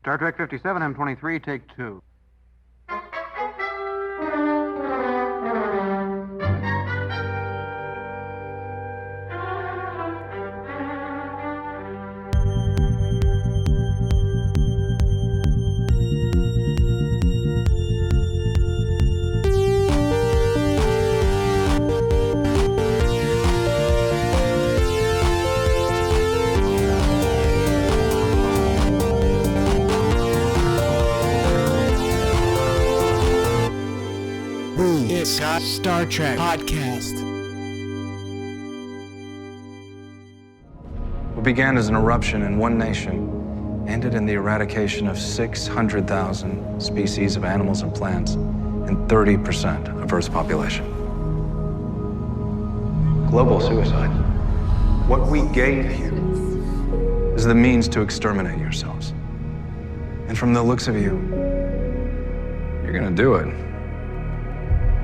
Star Trek 57, M23, take 2. Star Trek Podcast. What began as an eruption in one nation ended in the eradication of 600,000 species of animals and plants and 30% of Earth's population. Global suicide. What we gave you is the means to exterminate yourselves. And from the looks of you, you're gonna do it.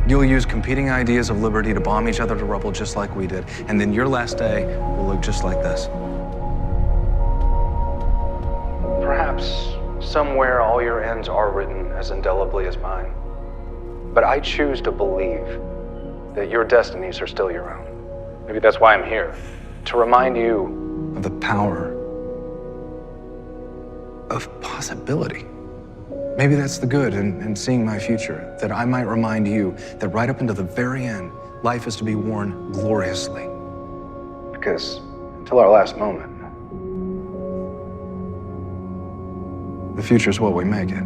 You'll use competing ideas of liberty to bomb each other to rubble just like we did, and then your last day will look just like this. Perhaps somewhere all your ends are written as indelibly as mine. But I choose to believe that your destinies are still your own. Maybe that's why I'm here, to remind you of the power of possibility. Maybe that's the good in seeing my future, that I might remind you that right up until the very end, life is to be worn gloriously. Because until our last moment, the future is what we make it.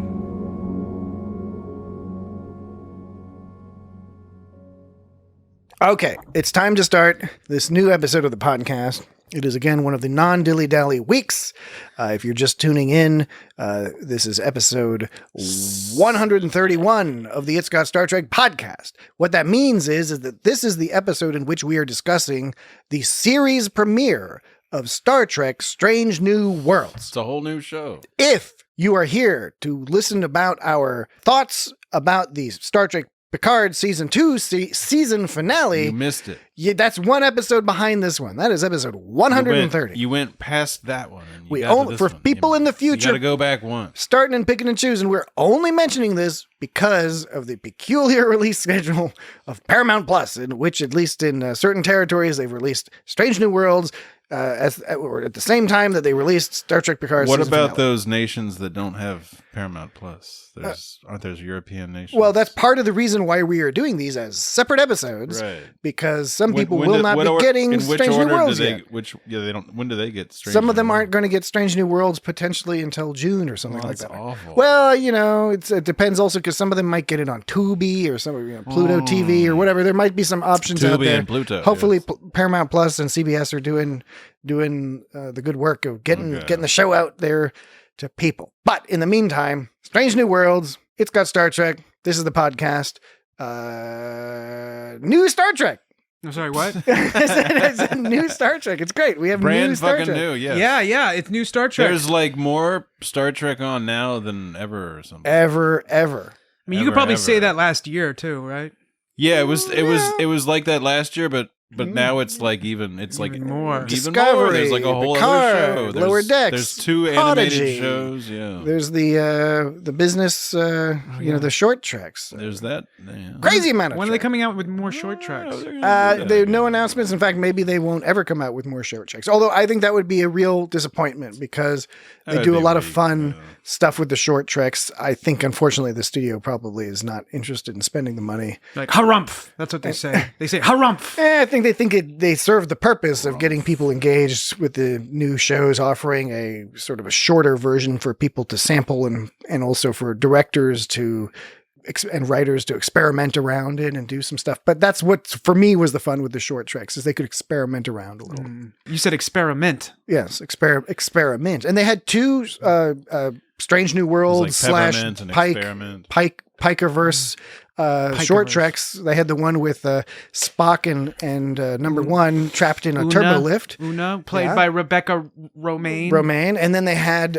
Okay, it's time to start this new episode of the podcast. It is again one of the non-dilly-dally weeks. If you're just tuning in, this is episode 131 of the It's Got Star Trek podcast. What that means is that this is the episode in which we are discussing the series premiere of Star Trek Strange New Worlds. It's a whole new show. If you are here to listen about our thoughts about the Star Trek Picard Season 2 season finale. You missed it. Yeah, that's one episode behind this one. That is episode 130. You went past that one. And we only, for people in the future, you gotta go back once. Starting and picking and choosing, we're only mentioning this because of the peculiar release schedule of Paramount Plus, in which, at least in certain territories, they've released Strange New Worlds at the same time that they released Star Trek Picard. What season about finale. those nations that don't have Paramount Plus? Aren't there European nations? Well, that's part of the reason why we are doing these as separate episodes, right? Because some people will not be getting Strange New Worlds yet. They don't. When do they get Strange? Some of them aren't going to get Strange New Worlds potentially until June or something like that. That's awful. Well, it depends also because some of them might get it on Tubi or some Pluto TV or whatever. There might be some options out there. And Pluto. Hopefully, yes. Paramount Plus and CBS are doing the good work of getting the show out there to people. But in the meantime, Strange New Worlds. It's Got Star Trek. This is the podcast. New Star Trek. I'm sorry, what? It's a new Star Trek. It's great. We have brand new Star fucking Trek. new, yes. Yeah, it's new Star Trek. There's like more Star Trek on now than ever or something. Ever. I mean, you could probably say that last year too, right? Yeah, it was like that last year, but now it's like even more. Discovery, There's like a whole Picard, other show. Lower Decks. There's two Prodigy. animated shows. Yeah. There's the business. The short treks. There's that. Yeah. Crazy amount of. When are they coming out with more short treks? There are no announcements. In fact, maybe they won't ever come out with more short treks. Although I think that would be a real disappointment because they do a lot of fun stuff with the short treks. I think, unfortunately, the studio probably is not interested in spending the money. Like harumph. That's what they say. They say harumph. I think they serve the purpose of getting people engaged with the new shows, offering a sort of a shorter version for people to sample and also for directors and writers to experiment around in and do some stuff. But that's what, for me, was the fun with the short treks, is they could experiment around a little. You said experiment. Yes, experiment. And they had two Strange New Worlds like / Pikeverse short treks. They had the one with Spock and number one trapped in a turbo lift. Una, played by Rebecca Romaine. And then they had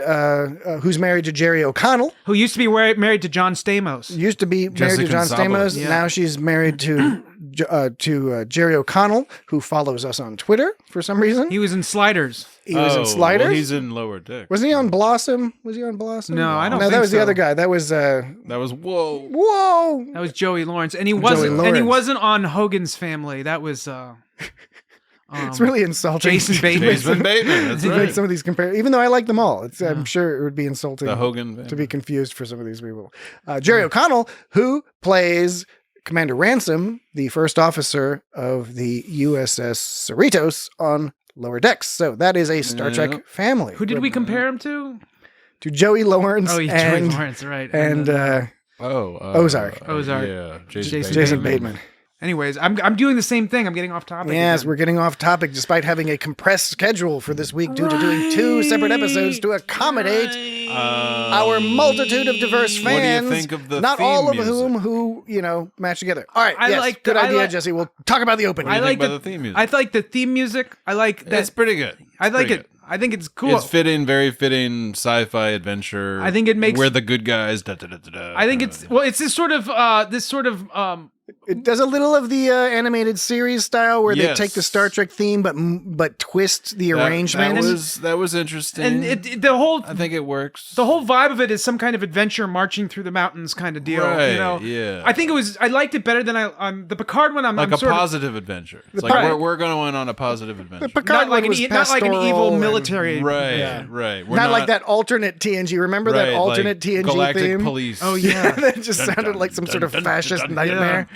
who's married to Jerry O'Connell, who used to be married to John Stamos. Married to John Stamos. Yeah. Now she's married to Jerry O'Connell, who follows us on Twitter for some reason. He was in Sliders. He was in Sliders. Well, he's in Lower Deck. Was he on Blossom? Was he on Blossom? No, I don't No, think that was the so. other guy. That was Whoa. whoa. That was Joey Lawrence, and he wasn't on Hogan's Family. That was It's really insulting. Jason Bateman. Jason Bateman. That's To make right. some of these comparisons, even though I like them all, I'm sure it would be insulting The Hogan to be confused for some of these people. Jerry O'Connell, who plays Commander Ransom, the first officer of the USS Cerritos on Lower Decks. So that is a Star Trek family. Who did we compare him to? To Joey Lawrence Oh, yeah, and, Joey Lawrence, right? and Ozark. Ozark. Yeah, Jason Bateman. Anyways, I'm doing the same thing. I'm getting off topic. Yes, again. we're getting off topic despite having a compressed schedule for this week due to doing 2 separate episodes to accommodate our multitude of diverse fans. What do you think of the not theme all of music? whom who, match together. All right, I yes, like good the- I idea, like- Jesse. We'll talk about the opening. I like about the theme music? I like the theme music. I like that. It's pretty good. I like Pretty it. good. I think it's cool. It's very fitting sci-fi adventure. I think it makes- We're the good guys. Da, da, da, da, da. I think it's this sort of It does a little of the animated series style where they Yes. take the Star Trek theme but twist the arrangement. That was interesting. and the whole I think it works. the whole vibe of it is some kind of adventure marching through the mountains kind of deal. Right, You know? yeah. I think I liked it better than the Picard one. I'm like I'm a sort of- positive adventure. It's like Right. we're going on a positive adventure. the Picard not like one was not like an evil pastoral and- military. Right, Yeah. right. We're Not like that alternate TNG. Remember that right, alternate like TNG Galactic theme? Police. Oh yeah. That just sounded like some sort of fascist nightmare.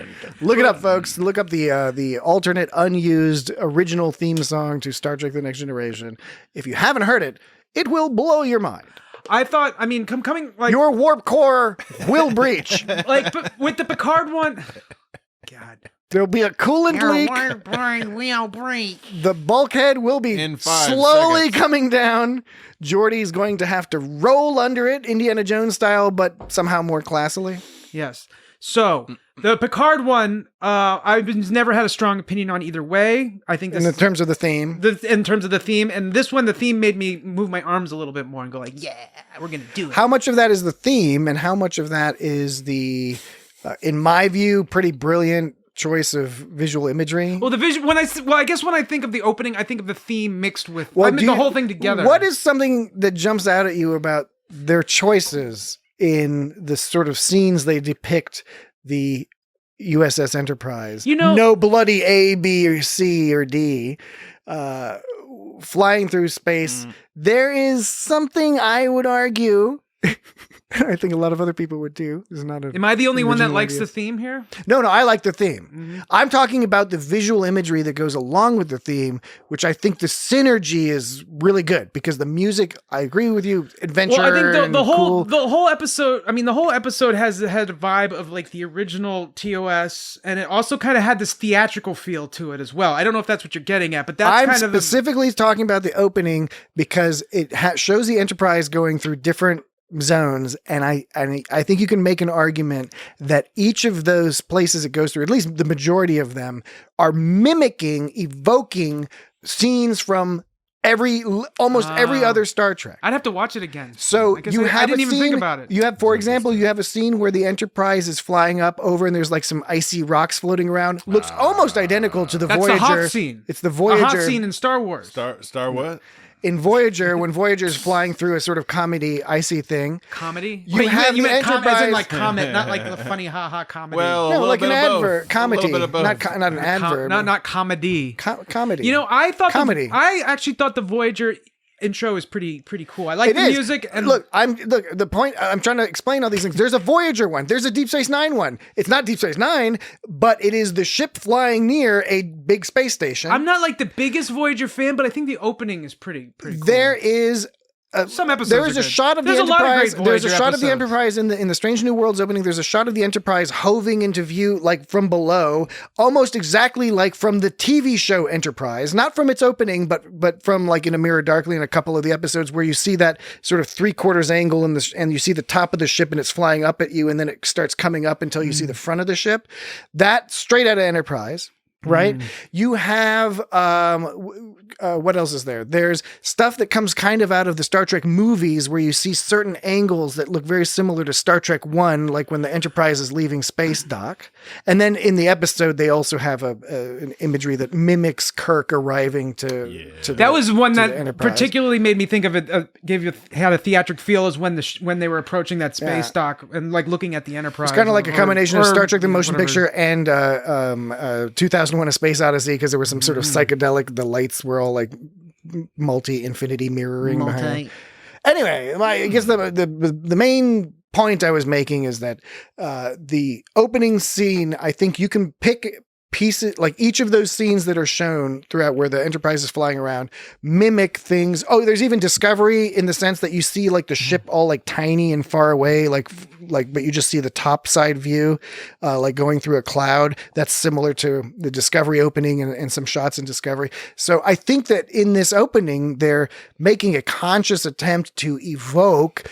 Look it up, folks. Look up the alternate unused original theme song to Star Trek: The Next Generation. If you haven't heard it, it will blow your mind. I thought. I mean, coming like Your warp core will breach. but with the Picard one. God. There'll be a coolant leak. will break. The bulkhead will be In 5 slowly seconds. coming down. Geordi's going to have to roll under it, Indiana Jones style, but somehow more classily. Yes. So the Picard one, I've never had a strong opinion on either way. I think this In is terms of the theme. in terms of the theme, and this one, the theme made me move my arms a little bit more and go like, "Yeah, we're gonna do it." How much of that is the theme, and how much of that is the, in my view, pretty brilliant choice of visual imagery? Well, the vision. I guess when I think of the opening, I think of the theme mixed with Well, I mean, do the you- whole thing together. What is something that jumps out at you about their choices in the sort of scenes they depict the USS Enterprise? No bloody A, B, or C, or D, flying through space. There is something I would argue. I think a lot of other people would too. This is not a Am I the only one that original likes idea. the theme here? No, I like the theme. I'm talking about the visual imagery that goes along with the theme, which I think the synergy is really good because the music, I agree with you, adventure. Well, I think and the whole cool. the whole episode. I mean, the whole episode had a vibe of like the original TOS, and it also kind of had this theatrical feel to it as well. I don't know if that's what you're getting at, but that's I'm kind of the, specifically talking about the opening because it shows the Enterprise going through different zones, and I think you can make an argument that each of those places it goes through, at least the majority of them, are evoking scenes from almost every other Star Trek. I'd have to watch it again. So I guess you I have didn't a even scene, think about it. You have, for example, you have a scene where the Enterprise is flying up over, and there's like some icy rocks floating around. Looks almost identical to the That's Voyager. the Hoth scene. It's the A Voyager Hoth scene in Star Wars. Star what? in Voyager, when Voyager is flying through a sort of comedy, icy thing. Comedy? You Wait, have you the meant Comet as in Enterprise- like Comet, not like the funny ha-ha comedy. Well, No, a like an little bit of both. advert, comedy, A little bit of both. not an adverb. not comedy. Comedy. You know, I thought Comedy. I actually thought the Voyager intro is pretty cool. I like It the is. music and look, the point I'm trying to explain all these things. There's a Voyager one. There's a Deep Space Nine one. It's not Deep Space Nine, but it is the ship flying near a big space station. I'm not like the biggest Voyager fan, but I think the opening is pretty cool. There is Some episodes there is are a good. shot of There's the a lot of Enterprise. great There's a Voyager shot of the episodes. Enterprise in the Strange New Worlds opening. There's a shot of the Enterprise hoving into view, like from below, almost exactly like from the TV show Enterprise, not from its opening, but from like in A Mirror Darkly in a couple of the episodes where you see that sort of 3/4 angle and you see the top of the ship and it's flying up at you, and then it starts coming up until you see the front of the ship. That straight out of Enterprise. right? You have what else is there? There's stuff that comes kind of out of the Star Trek movies where you see certain angles that look very similar to Star Trek 1, like when the Enterprise is leaving space dock. And then in the episode, they also have an imagery that mimics Kirk arriving to that was one that Enterprise. particularly made me think of it. Had a theatric feel as when they were approaching that space dock and like looking at the Enterprise. It's kind of like a combination of Star Trek: The Motion whatever. Picture and 2001: A Space Odyssey, because there was some sort of psychedelic. The lights were all like multi-infinity mirroring. Behind. Anyway, I guess the main point I was making is that the opening scene, I think you can pick pieces, like each of those scenes that are shown throughout where the Enterprise is flying around, mimic things. Oh, there's even Discovery in the sense that you see like the ship all like tiny and far away, like, but you just see the top side view, like going through a cloud. That's similar to the Discovery opening and some shots in Discovery. So I think that in this opening, they're making a conscious attempt to evoke,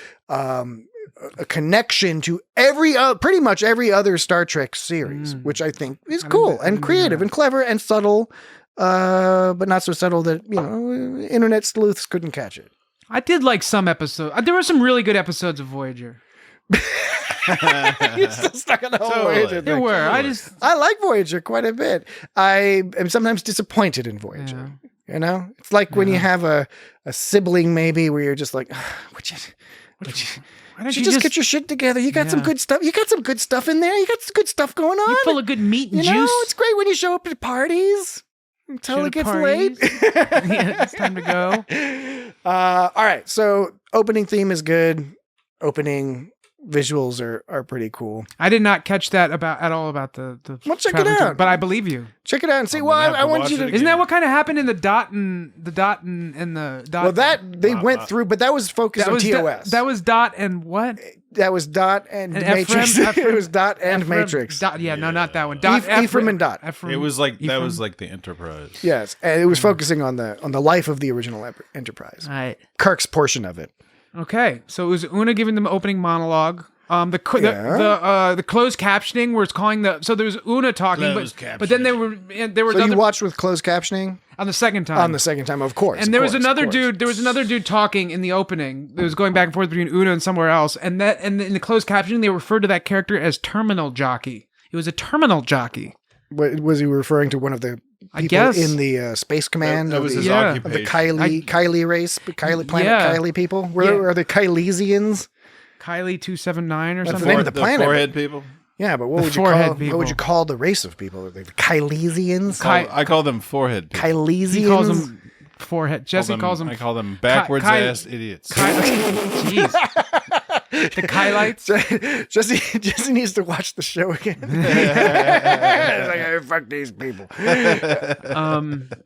a connection to pretty much every other Star Trek series, which I think is cool and creative and clever and subtle, but not so subtle that, internet sleuths couldn't catch it. I did like some episodes. There were some really good episodes of Voyager. You're still stuck on the whole Voyager There thing. were. I like Voyager quite a bit. I am sometimes disappointed in Voyager. It's like when you have a sibling maybe where you're just like, would you Why don't you just get your shit together? You got some good stuff. You got some good stuff in there. You got some good stuff going on. You're full of good meat and juice. It's great when you show up at parties until it gets late. Yeah, it's time to go. All right. So opening theme is good. Opening visuals are pretty cool. I did not catch that at all about the Well, check it traveling out. thing, but I believe you. Check it out and see. I'm Well, gonna have I to want watch you to. it again. Isn't that what kind of happened in the dot and the dot? Well, that they went through, but that was focused on TOS. That was dot and what? That was Dot and Matrix. Ephraim? It was Dot and Matrix. Dot, no, not that one. Dot, Ephraim and Dot. It was like that was like the Enterprise. Yes, and it was focusing on the life of the original Enterprise. All right. Kirk's portion of it. Okay, so it was Una giving them opening monologue. The closed captioning where it's calling so there was Una talking, but then there was So other you watched with closed captioning on the second time. on the second time, of course. And there was another dude. There was another dude talking in the opening. That was going back and forth between Una and somewhere else. And in the closed captioning, they referred to that character as terminal jockey. He was a terminal jockey. What, was he referring to one of the I people guess. in the space command That was his of occupation. the Kylie race, Kylie planet, Yeah. Kylie people? Are they Kylesians? Kylie 279 or That's something. the name of the planet. Forehead people. Yeah, but what The would you forehead call? people. What would you call the race of people? Are they the Kylesians? I call them forehead people. Kylesians. He calls them forehead. Jesse calls them. I call them backwards ass idiots. Jeez. The Kylites. Jesse needs to watch the show again. It's like, hey, fuck these people.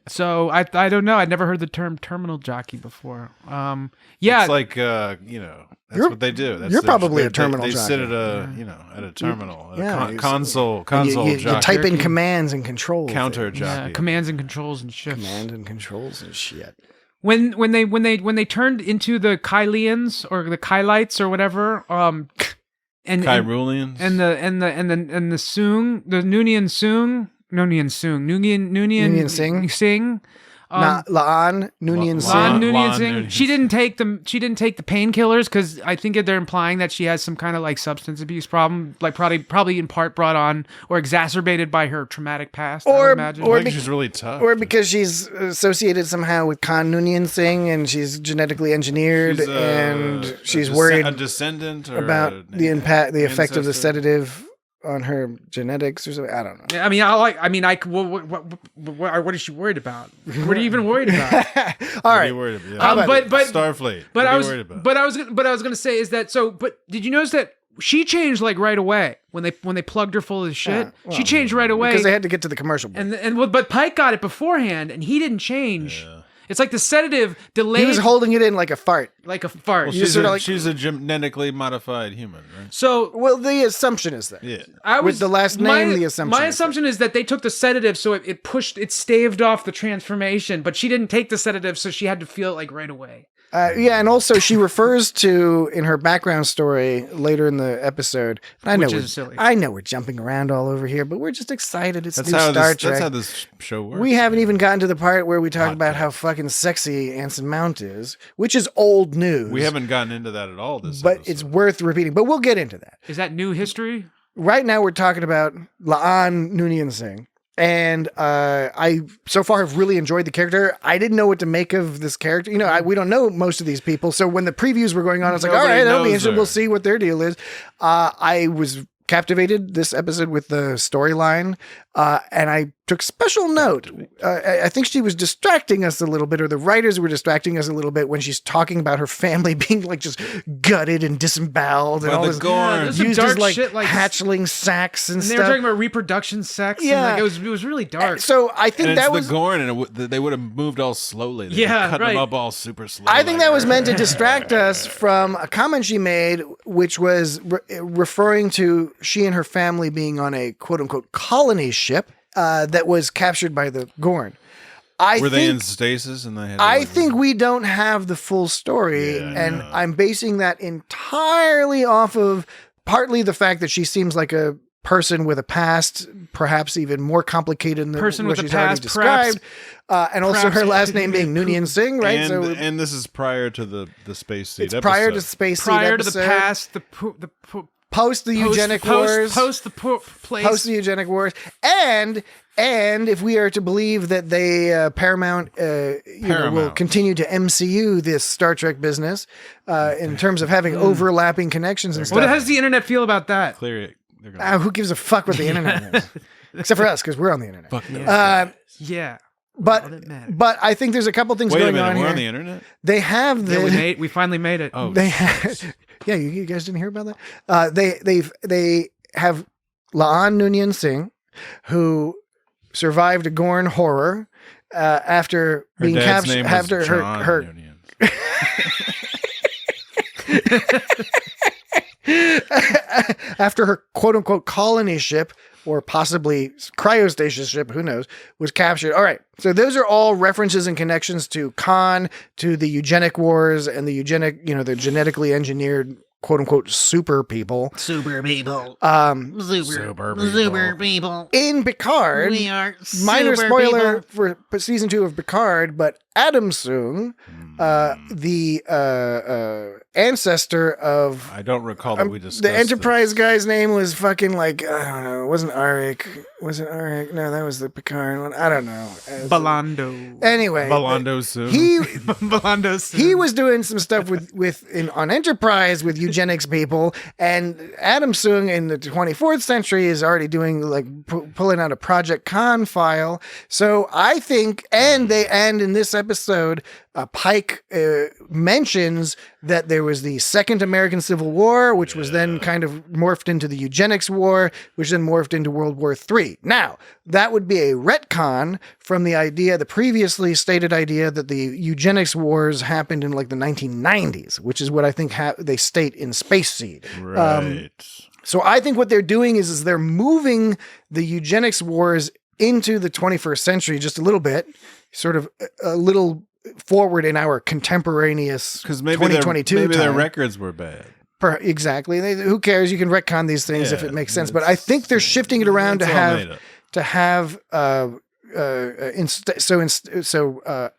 So I don't know. I'd never heard the term terminal jockey before. Yeah. It's like that's what they do. That's you're their- probably a they- terminal They sit jockey. at a terminal, Yeah, you- console You jockey, type in commands and controls. counter things. jockey. commands and controls and shit. Command and controls and shit. When they turned into the Kylians or the Kylites or whatever, and Kyrulians. and the Soong, the Noonien-Singh, Noonien-Singh. Laan, Noonien-Singh. Laan Laan Noonien-Singh. Noonien-Singh. She didn't take the painkillers because I think they're implying that she has some kind of like substance abuse problem, like probably in part brought on or exacerbated by her traumatic past. I would imagine. I think she's really tough. Or because she's associated somehow with Khan Noonien-Singh and she's genetically engineered and she's worried a descendant or about the impact, the effect of the ancestor. sedative on her genetics or something. I don't know. What is she worried about? What are you even worried about? All What are right. you worried about? How about but Starfleet. But What I are was you worried about? but I was gonna say is that so. But did you notice that she changed like right away when they plugged her full of shit? well, She changed right away Because they had to get to the commercial break. but Pike got it beforehand and he didn't change. It's like the sedative delayed. He was holding it in like a fart. like a fart. Well, You she's, sort a, of like- she's a genetically modified human, right? so Well, the assumption is that. Yeah. With the last name, the assumption My is assumption is that they took the sedative, so it staved off the transformation. But she didn't take the sedative, so she had to feel it like right away. Yeah, and also she refers to in her background story later in the episode. I know, Which is silly. I know we're jumping around all over here, but we're just excited. It's That's new how Star this. Trek. That's how this show works. We haven't even gotten to the part where we talk Hot about takes. how fucking sexy Anson Mount is, which is old news. We haven't gotten into that at all. This, but episode. it's worth repeating. But we'll get into that. Is that new history? Right now, we're talking about La'an Noonien-Singh. And I so far have really enjoyed the character. I didn't know what to make of this character. You know, we don't know most of these people. So when the previews were going on, I was like, all Nobody right, that'll be knows interesting. her. We'll see what their deal is. I was captivated this episode with the storyline. And I took special note. I think she was distracting us a little bit, or the writers were distracting us a little bit when she's talking about her family being like just gutted and disemboweled and By all the this. Gorn. there's some Used dark as like shit, like hatchling sacks and and they stuff. were talking about reproduction sex. Yeah. And like, it was really dark. So I think and that it's was the Gorn, and they would have moved all slowly. They Yeah, cut right. them up all super slow. I think like, that was meant to distract us from a comment she made, which was referring to she and her family being on a quote unquote colony ship that was captured by the Gorn. Were they in stasis and they had? I think we don't have the full story, Yeah, and no. I'm basing that entirely off of partly the fact that she seems like a person with a past, perhaps even more complicated than Person what with a she's already past, described, and also perhaps- her last name being Noonien-Singh, right? And this is prior to the space seed. it's prior to episode. Space Seed prior to the episode, past, post the eugenic wars, post the place. post the eugenic wars, and if we are to believe that they Paramount, will Paramount. continue to MCU this Star Trek business in terms of having overlapping connections and What stuff. does the internet feel about that? Clear it. They're gonna Who gives a fuck what the internet is? Except for us, because we're on the internet. fuck them. Yeah. But All that matters. but I think there's a couple things Wait a going minute, on we're here. on the internet. They have the We finally made it. Oh, they yeah, you guys didn't hear about that? They have La'an Noonien-Singh, who survived a Gorn horror after her being dad's captured name was after John her Noonien. after her quote unquote colony ship or possibly cryostation ship, who knows, was captured. All right. So those are all references and connections to Khan, to the eugenic wars and the the genetically engineered quote unquote super people. Super people. Super people. In Picard, We are minor super spoiler people. for season 2 of Picard, but Adam Sung, the ancestor of I don't recall that we discussed the Enterprise this. guy's name was fucking like, I don't know, it wasn't Arik. Was it Arik? No, that was the Picard one. I don't know. Balando. Anyway, Balando soon. he Balando. he was doing some stuff on Enterprise with eugenics people, and Adam Sung in the 24th century is already doing like pulling out a Project Khan file. So I think, and in this episode, Pike mentions that there was the Second American Civil War, which was then kind of morphed into the Eugenics War, which then morphed into World War III. Now, that would be a retcon from the previously stated idea that the Eugenics Wars happened in like the 1990s, which is what I think they state in Space Seed. Right. So I think what they're doing is they're moving the Eugenics Wars into the 21st century just a little bit, sort of a little forward in our contemporaneous Because maybe 2022 maybe their time. records were bad. Exactly. Who cares? You can retcon these things if Yeah, it makes sense. But I think they're shifting it around It's all made up. to have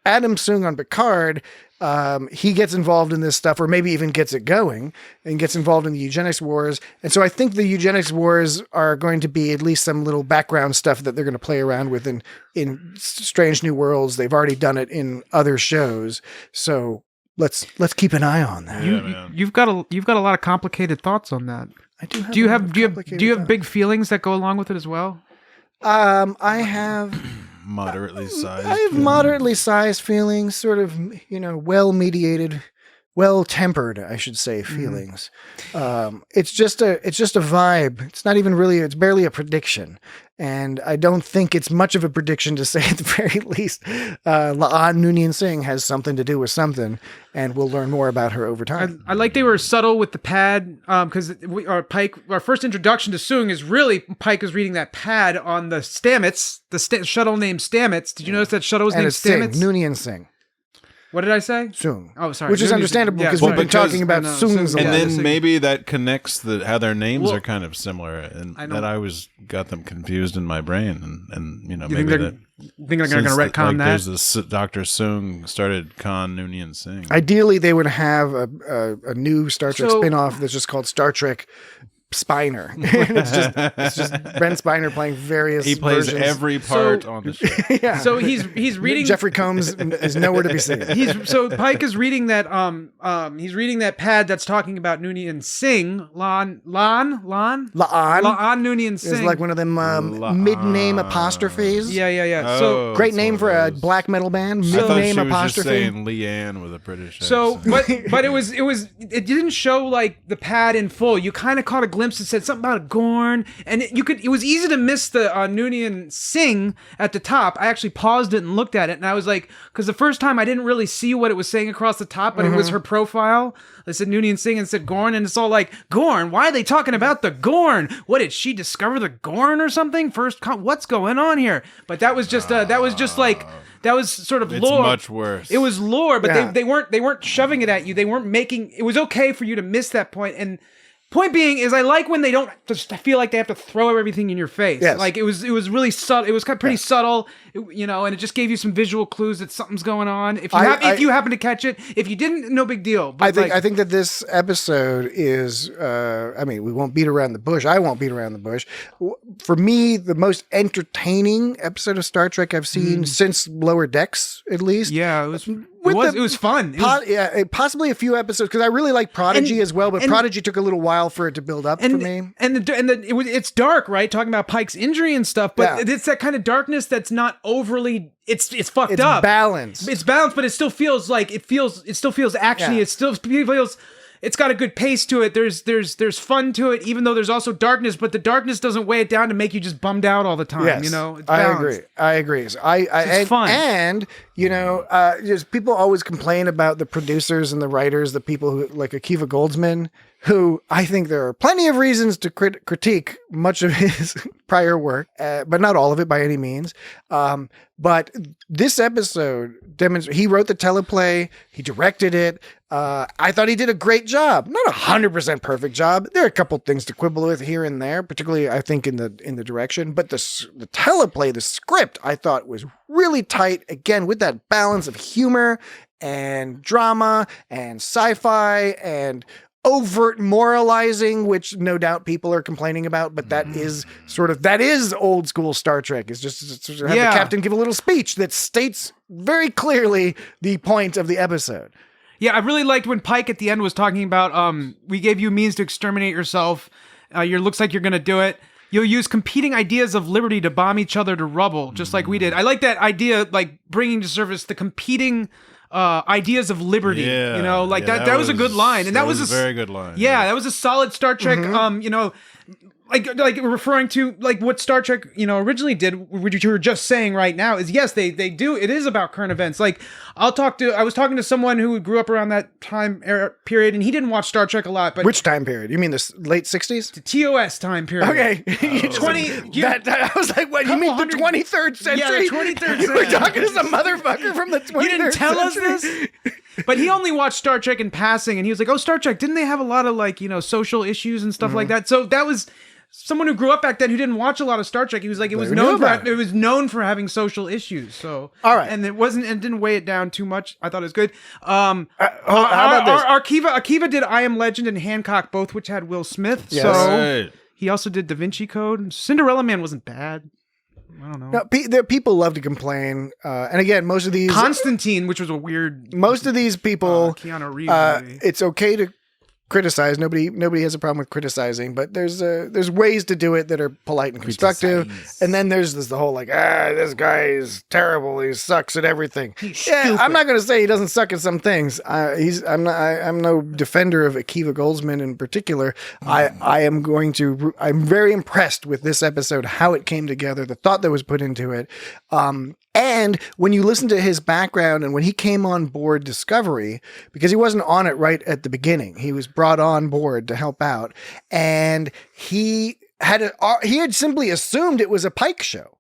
Adam Sung on Picard, he gets involved in this stuff, or maybe even gets it going and gets involved in the eugenics wars. And so I think the eugenics wars are going to be at least some little background stuff that they're going to play around with in Strange New Worlds. They've already done it in other shows. So let's keep an eye on that. man. You've got a lot of complicated thoughts on that. I do have Do you a have complicated thought. big feelings that go along with it as well? I have Moderately sized. I have moderately sized feelings, sort of, well mediated, well tempered, I should say, feelings. It's just a vibe. It's not even really. It's barely a prediction, and I don't think it's much of a prediction to say at the very least. La'an Noonien-Singh has something to do with something, and we'll learn more about her over time. I like they were subtle with the pad because our first introduction to Sung is really Pike is reading that pad on the Stamets, shuttle named Stamets. Did you notice that shuttle was and named it's Singh, Stamets? Noonien-Singh. What did I say? Soong. Oh, sorry. Which is Noonien-Singh. understandable Yeah, because sorry. we've been talking about I know. Soongs a Yeah, And lot. then maybe that connects how their names Well, are kind of similar, and I know. that I got them confused in my brain, and You maybe think they're that going to retcon that? there's this Dr. Soong started Khan Noonien-Singh. Ideally, they would have a new Star Trek So- spin-off that's just called Star Trek Spiner. And it's just Brent Spiner playing various He plays versions. every part on the show. Yeah. So he's reading. Jeffrey Combs is nowhere to be seen. So Pike is reading that he's reading that pad that's talking about Noonien-Singh, La'an La'an Noonien-Singh. is like one of them mid-name apostrophes. Yeah. Oh, Great that's name what for it a is. black metal band. I thought Mid-name she was just apostrophe. saying Leanne with a British So, accent. but it didn't show like the pad in full. You kind of caught a glimpse. It said something about a Gorn, and it was easy to miss the Noonien-Singh at the top. I actually paused it and looked at it, and I was like, because the first time I didn't really see what it was saying across the top, but it was her profile. They said Noonien-Singh and said Gorn, and it's all like, Gorn, why are they talking about the Gorn? What, did she discover the Gorn or something? What's going on here? But that was just like, that was sort of It's lore. much worse. It was lore, but Yeah. they weren't shoving it at you. They weren't making it was okay for you to miss that point. And point being is I like when they don't just feel like they have to throw everything in your face. Yes. Like it was really subtle. It was kind of pretty subtle, and it just gave you some visual clues that something's going on. If you happen to catch it, if you didn't, no big deal. But I think that this episode is. We won't beat around the bush. I won't beat around the bush. For me, the most entertaining episode of Star Trek I've seen since Lower Decks, at least. yeah, it was With it was fun. It was- Possibly a few episodes because I really like Prodigy And- as well, but and- Prodigy took a little while for it to build up for me. It's dark, right? Talking about Pike's injury and stuff, but Yeah. it's that kind of darkness that's not overly. It's fucked It's up. balanced. It's balanced, but it still feels like it still feels actiony. Yeah. It still feels. It's got a good pace to it. There's fun to it, even though there's also darkness. But the darkness doesn't weigh it down to make you just bummed out all the time. Yes, You know, it's I balanced. agree. So it's fun. And just people always complain about the producers and the writers, the people who like Akiva Goldsman, who I think there are plenty of reasons to critique much of his prior work, but not all of it by any means. But this episode demonstrates he wrote the teleplay, he directed it. I thought he did a great job. Not 100% perfect job. There are a couple things to quibble with here and there, particularly I think in the direction. But the teleplay, the script, I thought was really tight. Again, with that balance of humor and drama and sci-fi and overt moralizing, which no doubt people are complaining about, but that is old school Star Trek. Is just to have the captain give a little speech that states very clearly the point of the episode. Yeah, I really liked when Pike at the end was talking about, we gave you means to exterminate yourself. Looks like you're going to do it. You'll use competing ideas of liberty to bomb each other to rubble, just like we did. I like that idea, like bringing to surface the competing ideas of liberty. Yeah, that was a good line, and that was a very good line. Yeah, that was a solid Star Trek. Like referring to like what Star Trek, originally did, which you were just saying right now, is yes, they do. It is about current events. Like I was talking to someone who grew up around that time period, and he didn't watch Star Trek a lot. But Which time period? You mean the late 60s? the TOS time period. Okay. I was like, what? You mean the 23rd century? Yeah, the 23rd You were century. talking to some motherfucker from the 23rd You didn't tell us century? this? But he only watched Star Trek in passing, and he was like, "Oh, Star Trek, didn't they have a lot of like social issues and stuff like that?" So that was someone who grew up back then who didn't watch a lot of Star Trek. He was like, it was known for having social issues. So all right, and it didn't weigh it down too much. I thought it was good. How about this? Akiva did I Am Legend and Hancock, both which had Will Smith. Yes. So Right. he also did Da Vinci Code. Cinderella Man wasn't bad. I don't know. No, people love to complain, and again, most of these Constantine, which was a weird. most of these people, Keanu Reeves movie. it's okay to criticize. Nobody has a problem with criticizing, but there's ways to do it that are polite and constructive. And then there's the whole like, this guy is terrible. He sucks at everything. I'm not going to say he doesn't suck at some things. I'm no defender of Akiva Goldsman in particular. I'm very impressed with this episode, how it came together, the thought that was put into it. And when you listen to his background and when he came on board Discovery, because he wasn't on it right at the beginning, he was brought on board to help out, and he had simply assumed it was a Pike show.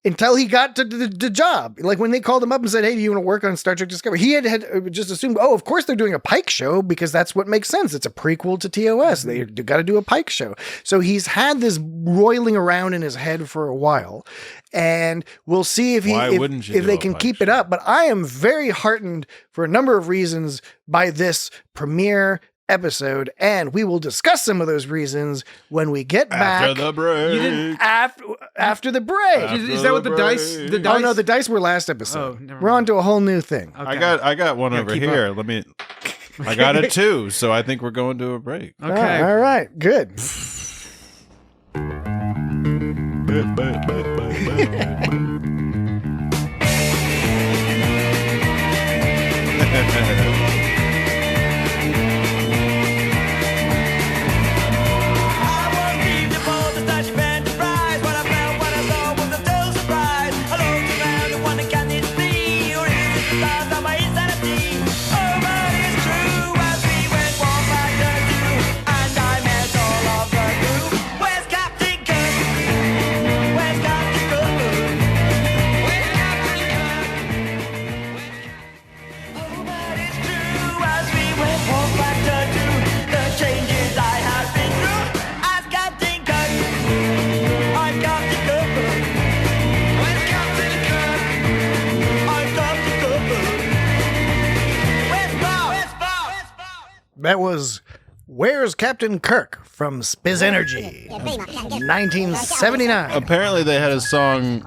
until he got to the job. Like when they called him up and said, "Hey, do you want to work on Star Trek Discovery?" He had just assumed, "Oh, of course they're doing a Pike show because that's what makes sense. It's a prequel to TOS. They got to do a Pike show." So he's had this roiling around in his head for a while, and we'll see if they can keep it up. But I am very heartened for a number of reasons by this premiere episode, and we will discuss some of those reasons when we get back After the break. after the break. Is that what the dice? The dice? Oh no, the dice were last episode. Oh, never We're mind. on to a whole new thing. Okay. I got one over keep here. I got it too, so I think we're going to a break. Okay. All right. Good. That was Where's Captain Kirk from Spiz Energy, 1979. Apparently, they had a song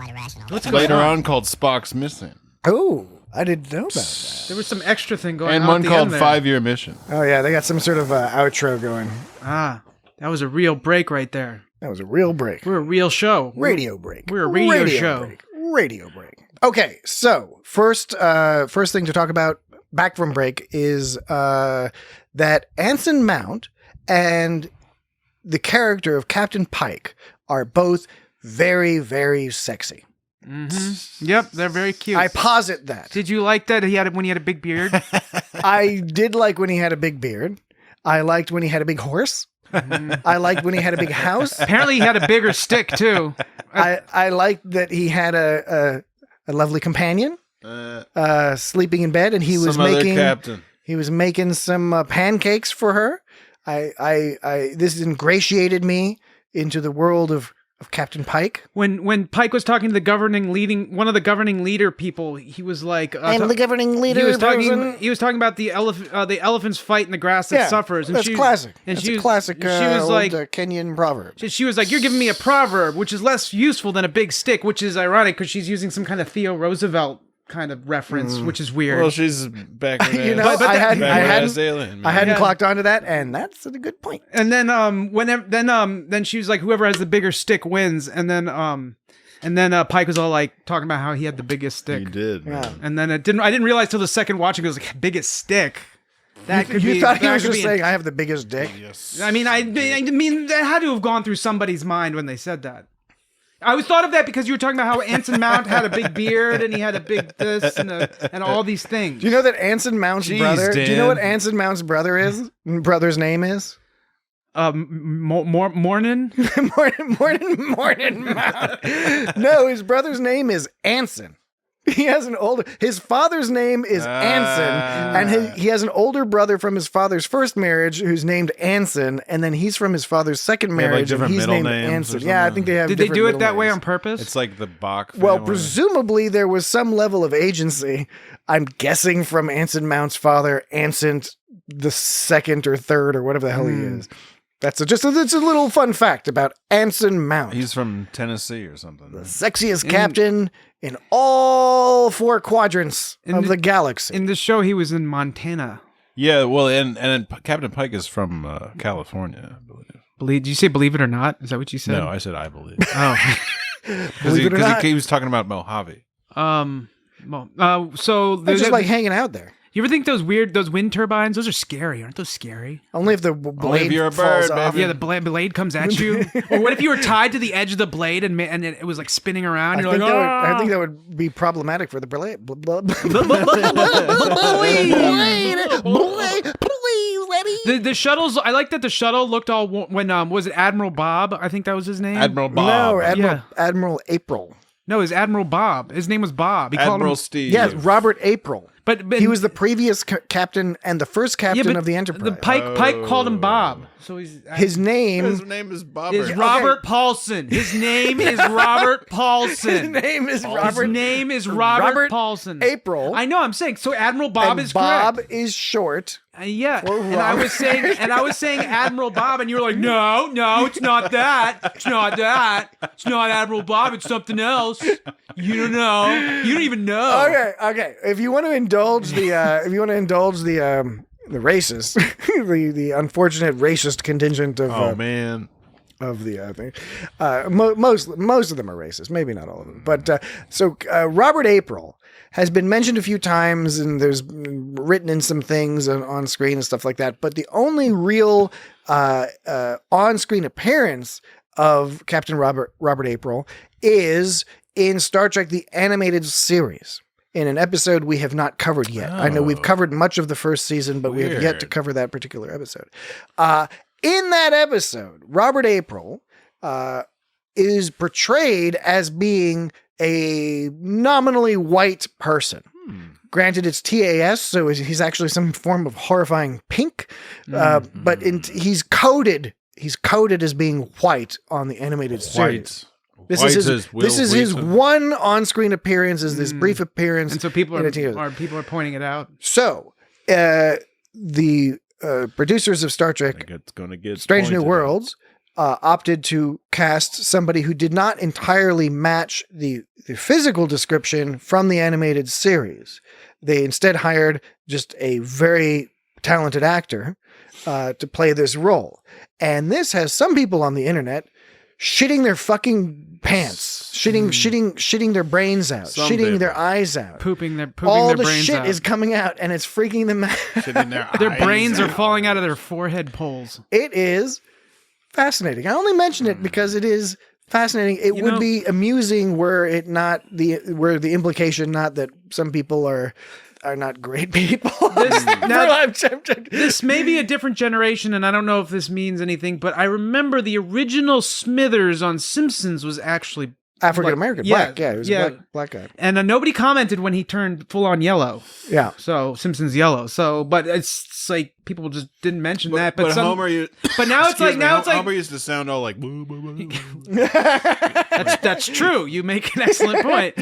later on called "Spock's Missing" Oh, I didn't know about that. There was some extra thing going and on. one at the called end there. 5-Year Mission. Oh yeah, they got some sort of outro going. Ah, that was a real break right there. That was a real break. We're a real show. Radio break. We're a radio show. Break. Radio break. Okay, so first thing to talk about back from break is that Anson Mount and the character of Captain Pike are both very, very sexy. Mm-hmm. Yep, they're very cute. I posit that. Did you like that when he had a big beard? I did like when he had a big beard. I liked when he had a big horse. I liked when he had a big house. Apparently, he had a bigger stick too. I liked that he had a lovely companion sleeping in bed, and he was making captain. he was making some pancakes for her. This ingratiated me into the world of Captain Pike. When Pike was talking to one of the governing leader people, he was like, I'm the governing leader. He was talking about the elephant's fight in the grass that suffers. And that's classic. And that's she a was, classic. and she was old, like, Kenyan proverb. she was like, "You're giving me a proverb, which is less useful than a big stick," which is ironic because she's using some kind of Theo Roosevelt kind of reference, which is weird. Well, she's back. You know, I hadn't Yeah. clocked onto that, and that's a good point. And then then she was like, "Whoever has the bigger stick wins." And then Pike was all like talking about how he had the biggest stick. He did. Yeah. Man. And then I didn't realize till the second watching it was like biggest stick. That could You be. thought he that was could just be- saying, "I have the biggest dick." Yes. I mean, I mean, that had to have gone through somebody's mind when they said that. I always thought of that because you were talking about how Anson Mount had a big beard and he had a big this and all these things. Do you know that Anson Mount's brother? Dan. Do you know what Anson Mount's brother's name is? Morning? Morning Mount. No, his brother's name is Anson. He has his father's name is Anson, and he has an older brother from his father's first marriage who's named Anson, and then he's from his father's second They have, like, marriage, and different he's middle named names or Anson. Yeah, I something? think they have. Did they different do it middle that way names. on purpose? It's like the Bach family. Well, presumably there was some level of agency. I'm guessing from Anson Mount's father, Anson the second or third or whatever the hell he is. It's a little fun fact about Anson Mount. He's from Tennessee or something. the sexiest captain in all four quadrants of the galaxy. In the show, he was in Montana. Yeah, well, and Captain Pike is from California, I believe. Did you say believe it or not? Is that what you said? No, I said I believe. Oh. Believe it or not. He was talking about Mojave. So They're just like hanging out there. you ever think those wind turbines? Those are scary. Aren't those scary? Only if the blade if you're a falls bird, off. baby. Yeah, the blade comes at you. Or what if you were tied to the edge of the blade and it was like spinning around? I think that would be problematic for the blade. The shuttles. I like that the shuttle looked all when was it Admiral Bob? I think that was his name. Admiral Bob. No, Yeah. Admiral April. No, it's Admiral Bob. His name was Bob. He called Admiral him. Steve. Yes, Robert April. But He was the previous captain and the first captain of the Enterprise. The Pike called him Bob. So His His name name is Bob. is Robert Paulson. His name is Robert Paulson. His name is Robert. His name is Robert Paulson. April. I know. I'm saying so. Admiral Bob and is Bob correct. is short. Yeah, For and I was saying Admiral Bob, and you were like, no, it's not that. It's not that. It's not Admiral Bob. It's something else. You don't know. You don't even know. Okay. If you want to indulge the racist, the unfortunate racist contingent of Oh man. of the thing. Most of them are racist, maybe not all of them. But so Robert April has been mentioned a few times, and there's written in some things on screen and stuff like that. But the only real on-screen appearance of Captain Robert April is in Star Trek: The Animated Series, in an episode we have not covered yet. I know we've covered much of the first season, but we have yet to cover that particular episode. In that episode, Robert April is portrayed as being a nominally white person. Granted, it's TAS, so he's actually some form of horrifying pink, but he's coded as being white on the animated series. This is his one on-screen appearance, is this brief appearance. And so people are pointing it out. So, the producers of Star Trek It's gonna get Strange New pointed Worlds opted to cast somebody who did not entirely match the physical description from the animated series. They instead hired just a very talented actor to play this role. And this has some people on the internet shitting their fucking pants, shitting their brains out, Some shitting people. their eyes out. Pooping their All brains the shit out. is coming out, and it's freaking them out. Shitting Their eyes brains are out. falling out of their forehead poles. It is fascinating. I only mention it because it is fascinating. It would be amusing were it not the implication not that some people are not great people. This may be a different generation, and I don't know if this means anything, but I remember the original Smithers on Simpsons was actually African American, black. Yeah, he was yeah. a black guy. And nobody commented when he turned full on yellow. Yeah. So Simpsons yellow. So, but it's like people just didn't mention that. But Homer, but now it's like Homer used to sound all like. Boo, boo, boo, boo. that's true. You make an excellent point.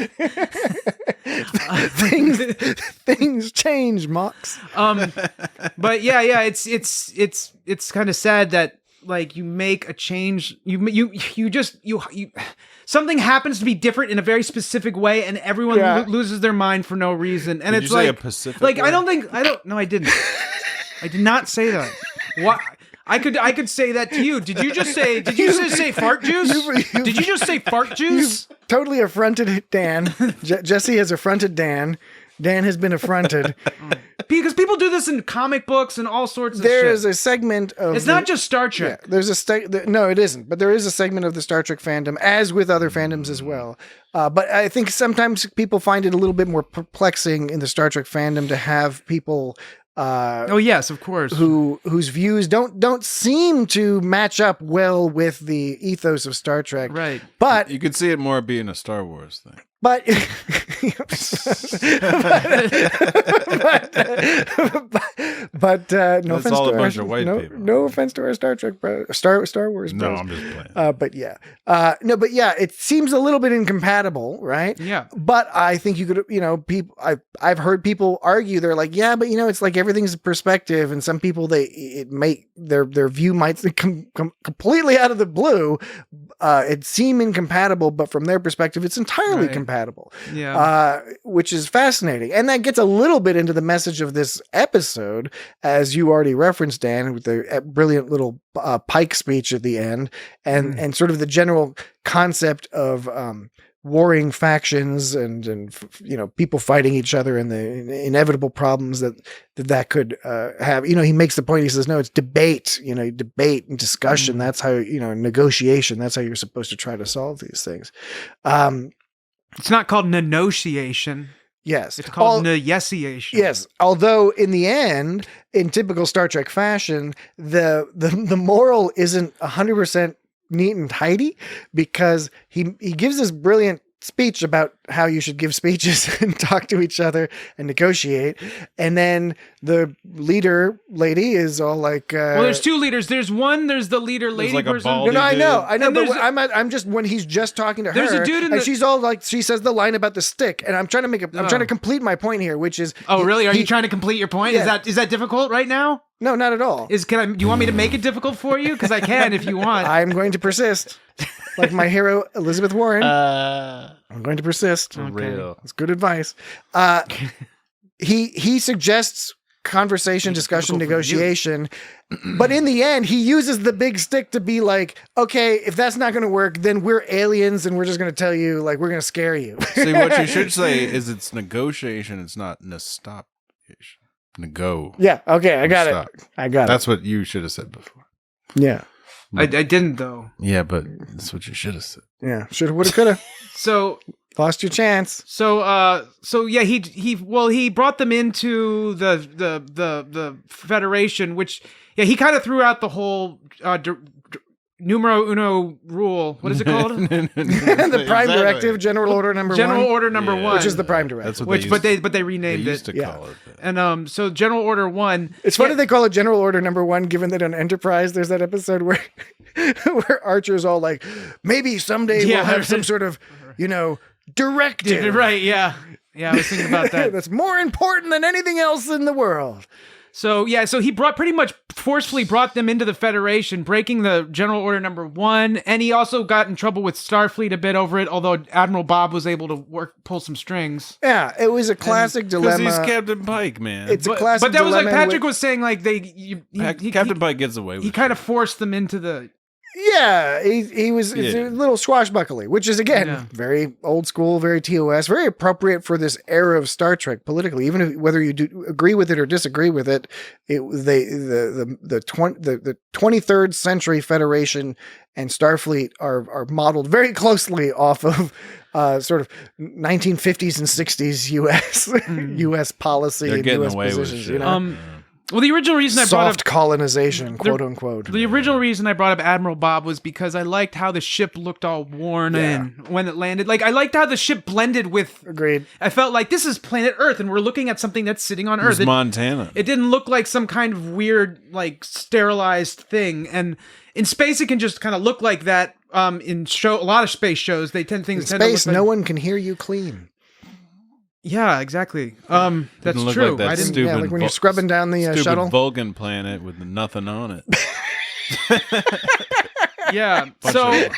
Things change, Mox. But yeah, it's kind of sad that like you make a change, you something happens to be different in a very specific way, and everyone loses their mind for no reason. And Did it's you say like a Pacific like way? No, I didn't. I did not say that. What? I could say that to you. Did you just say fart juice? Did you just say fart juice? You've totally affronted Dan. Jesse has affronted Dan. Dan has been affronted. Because people do this in comic books and all sorts of shit. There is a segment of... It's not just Star Trek. Yeah, there's no, it isn't. But there is a segment of the Star Trek fandom, as with other fandoms as well. But I think sometimes people find it a little bit more perplexing in the Star Trek fandom to have people... oh yes, of course. Whose views don't seem to match up well with the ethos of Star Trek. Right. But You could see it more being a Star Wars thing. But, no That's offense all to a bunch our, of white no, people. no offense to our Star Trek, Star Wars. No, bros. I'm just playing. But yeah, it seems a little bit incompatible, right? Yeah. But I think you could, people. I've heard people argue. They're like, yeah, but it's like everything's a perspective, and some people their view might come completely out of the blue. It seem incompatible, but from their perspective, it's entirely compatible. Yeah. Which is fascinating. And that gets a little bit into the message of this episode, as you already referenced, Dan, with the brilliant little Pike speech at the end, and sort of the general concept of warring factions and people fighting each other and the inevitable problems that could have. He makes the point, he says, no, it's debate, debate and discussion. That's how, negotiation, that's how you're supposed to try to solve these things. It's not called negotiation. Yes. It's called negotiation. Yes. Although in the end, in typical Star Trek fashion, the moral isn't 100% neat and tidy, because he gives this brilliant speech about how you should give speeches and talk to each other and negotiate. And then the leader lady is all like, well, there's two leaders. There's the leader lady like a person. baldy no, I know, And but there's I'm just when he's just talking to There's her, a dude in and the- she's all like, she says the line about the stick, and I'm trying to complete my point here, which is, Oh, really? Are you trying to complete your point? Yeah. Is that difficult right now? no, not at all. Do you want me to make it difficult for you? Because I can if you want. I'm going to persist, like my hero Elizabeth Warren. I'm going to persist. Real. It's good advice. He suggests conversation, discussion, negotiation, but in the end, he uses the big stick to be like, okay, if that's not going to work, then we're aliens and we're just going to tell you, like, we're going to scare you. See, what you should say is it's negotiation. It's not nestopation. Nego. Yeah. Okay. I got Stop. it. I got That's what you should have said before. it. Yeah. I didn't though. Yeah, but that's what you should have said. Yeah. Shoulda, woulda, coulda. So Lost your chance. So yeah, he brought them into the Federation, which he kind of threw out the whole numero uno rule. What is it called? The Prime Directive, General Order Number General 1. Order Number 1, Which is the Prime Directive. That's what which but they renamed used it. to call it. And so General Order 1. It's funny they call it General Order Number 1, given that on Enterprise there's that episode where Archer's all like, maybe someday we'll have some sort of, directive. Right, yeah. Yeah, I was thinking about that. That's more important than anything else in the world. So he pretty much forcefully brought them into the Federation, breaking the General Order Number 1, and he also got in trouble with Starfleet a bit over it, although Admiral Bob was able to pull some strings. Yeah, it was a classic Because dilemma. he's Captain Pike, man. It's a classic But that was like dilemma Patrick was saying, like Captain Pike gets away with he kind of forced them into the. Yeah, he was it's a little swashbuckly, which is, again, very old school, very TOS, very appropriate for this era of Star Trek politically. Even if, whether you do agree with it or disagree with it, the 23rd century Federation and Starfleet are modeled very closely off of sort of 1950s and 60s U.S. policy They're and getting U.S. away with positions. shit. Well, the original reason I brought up soft colonization, quote unquote. The original reason I brought up Admiral Bob was because I liked how the ship looked all worn in when it landed. Like, I liked how the ship blended with. Agreed. I felt like this is planet Earth, and we're looking at something that's sitting on Earth. It's Montana. It didn't look like some kind of weird, like, sterilized thing. And in space, it can just kind of look like that. In a lot of space shows, things In tend space, to look like, no one can hear you clean. Yeah, exactly. Didn't That's look true. Like that I didn't. stupid like when you're scrubbing down the stupid shuttle. Vulcan planet with nothing on it. Yeah. Bunch So of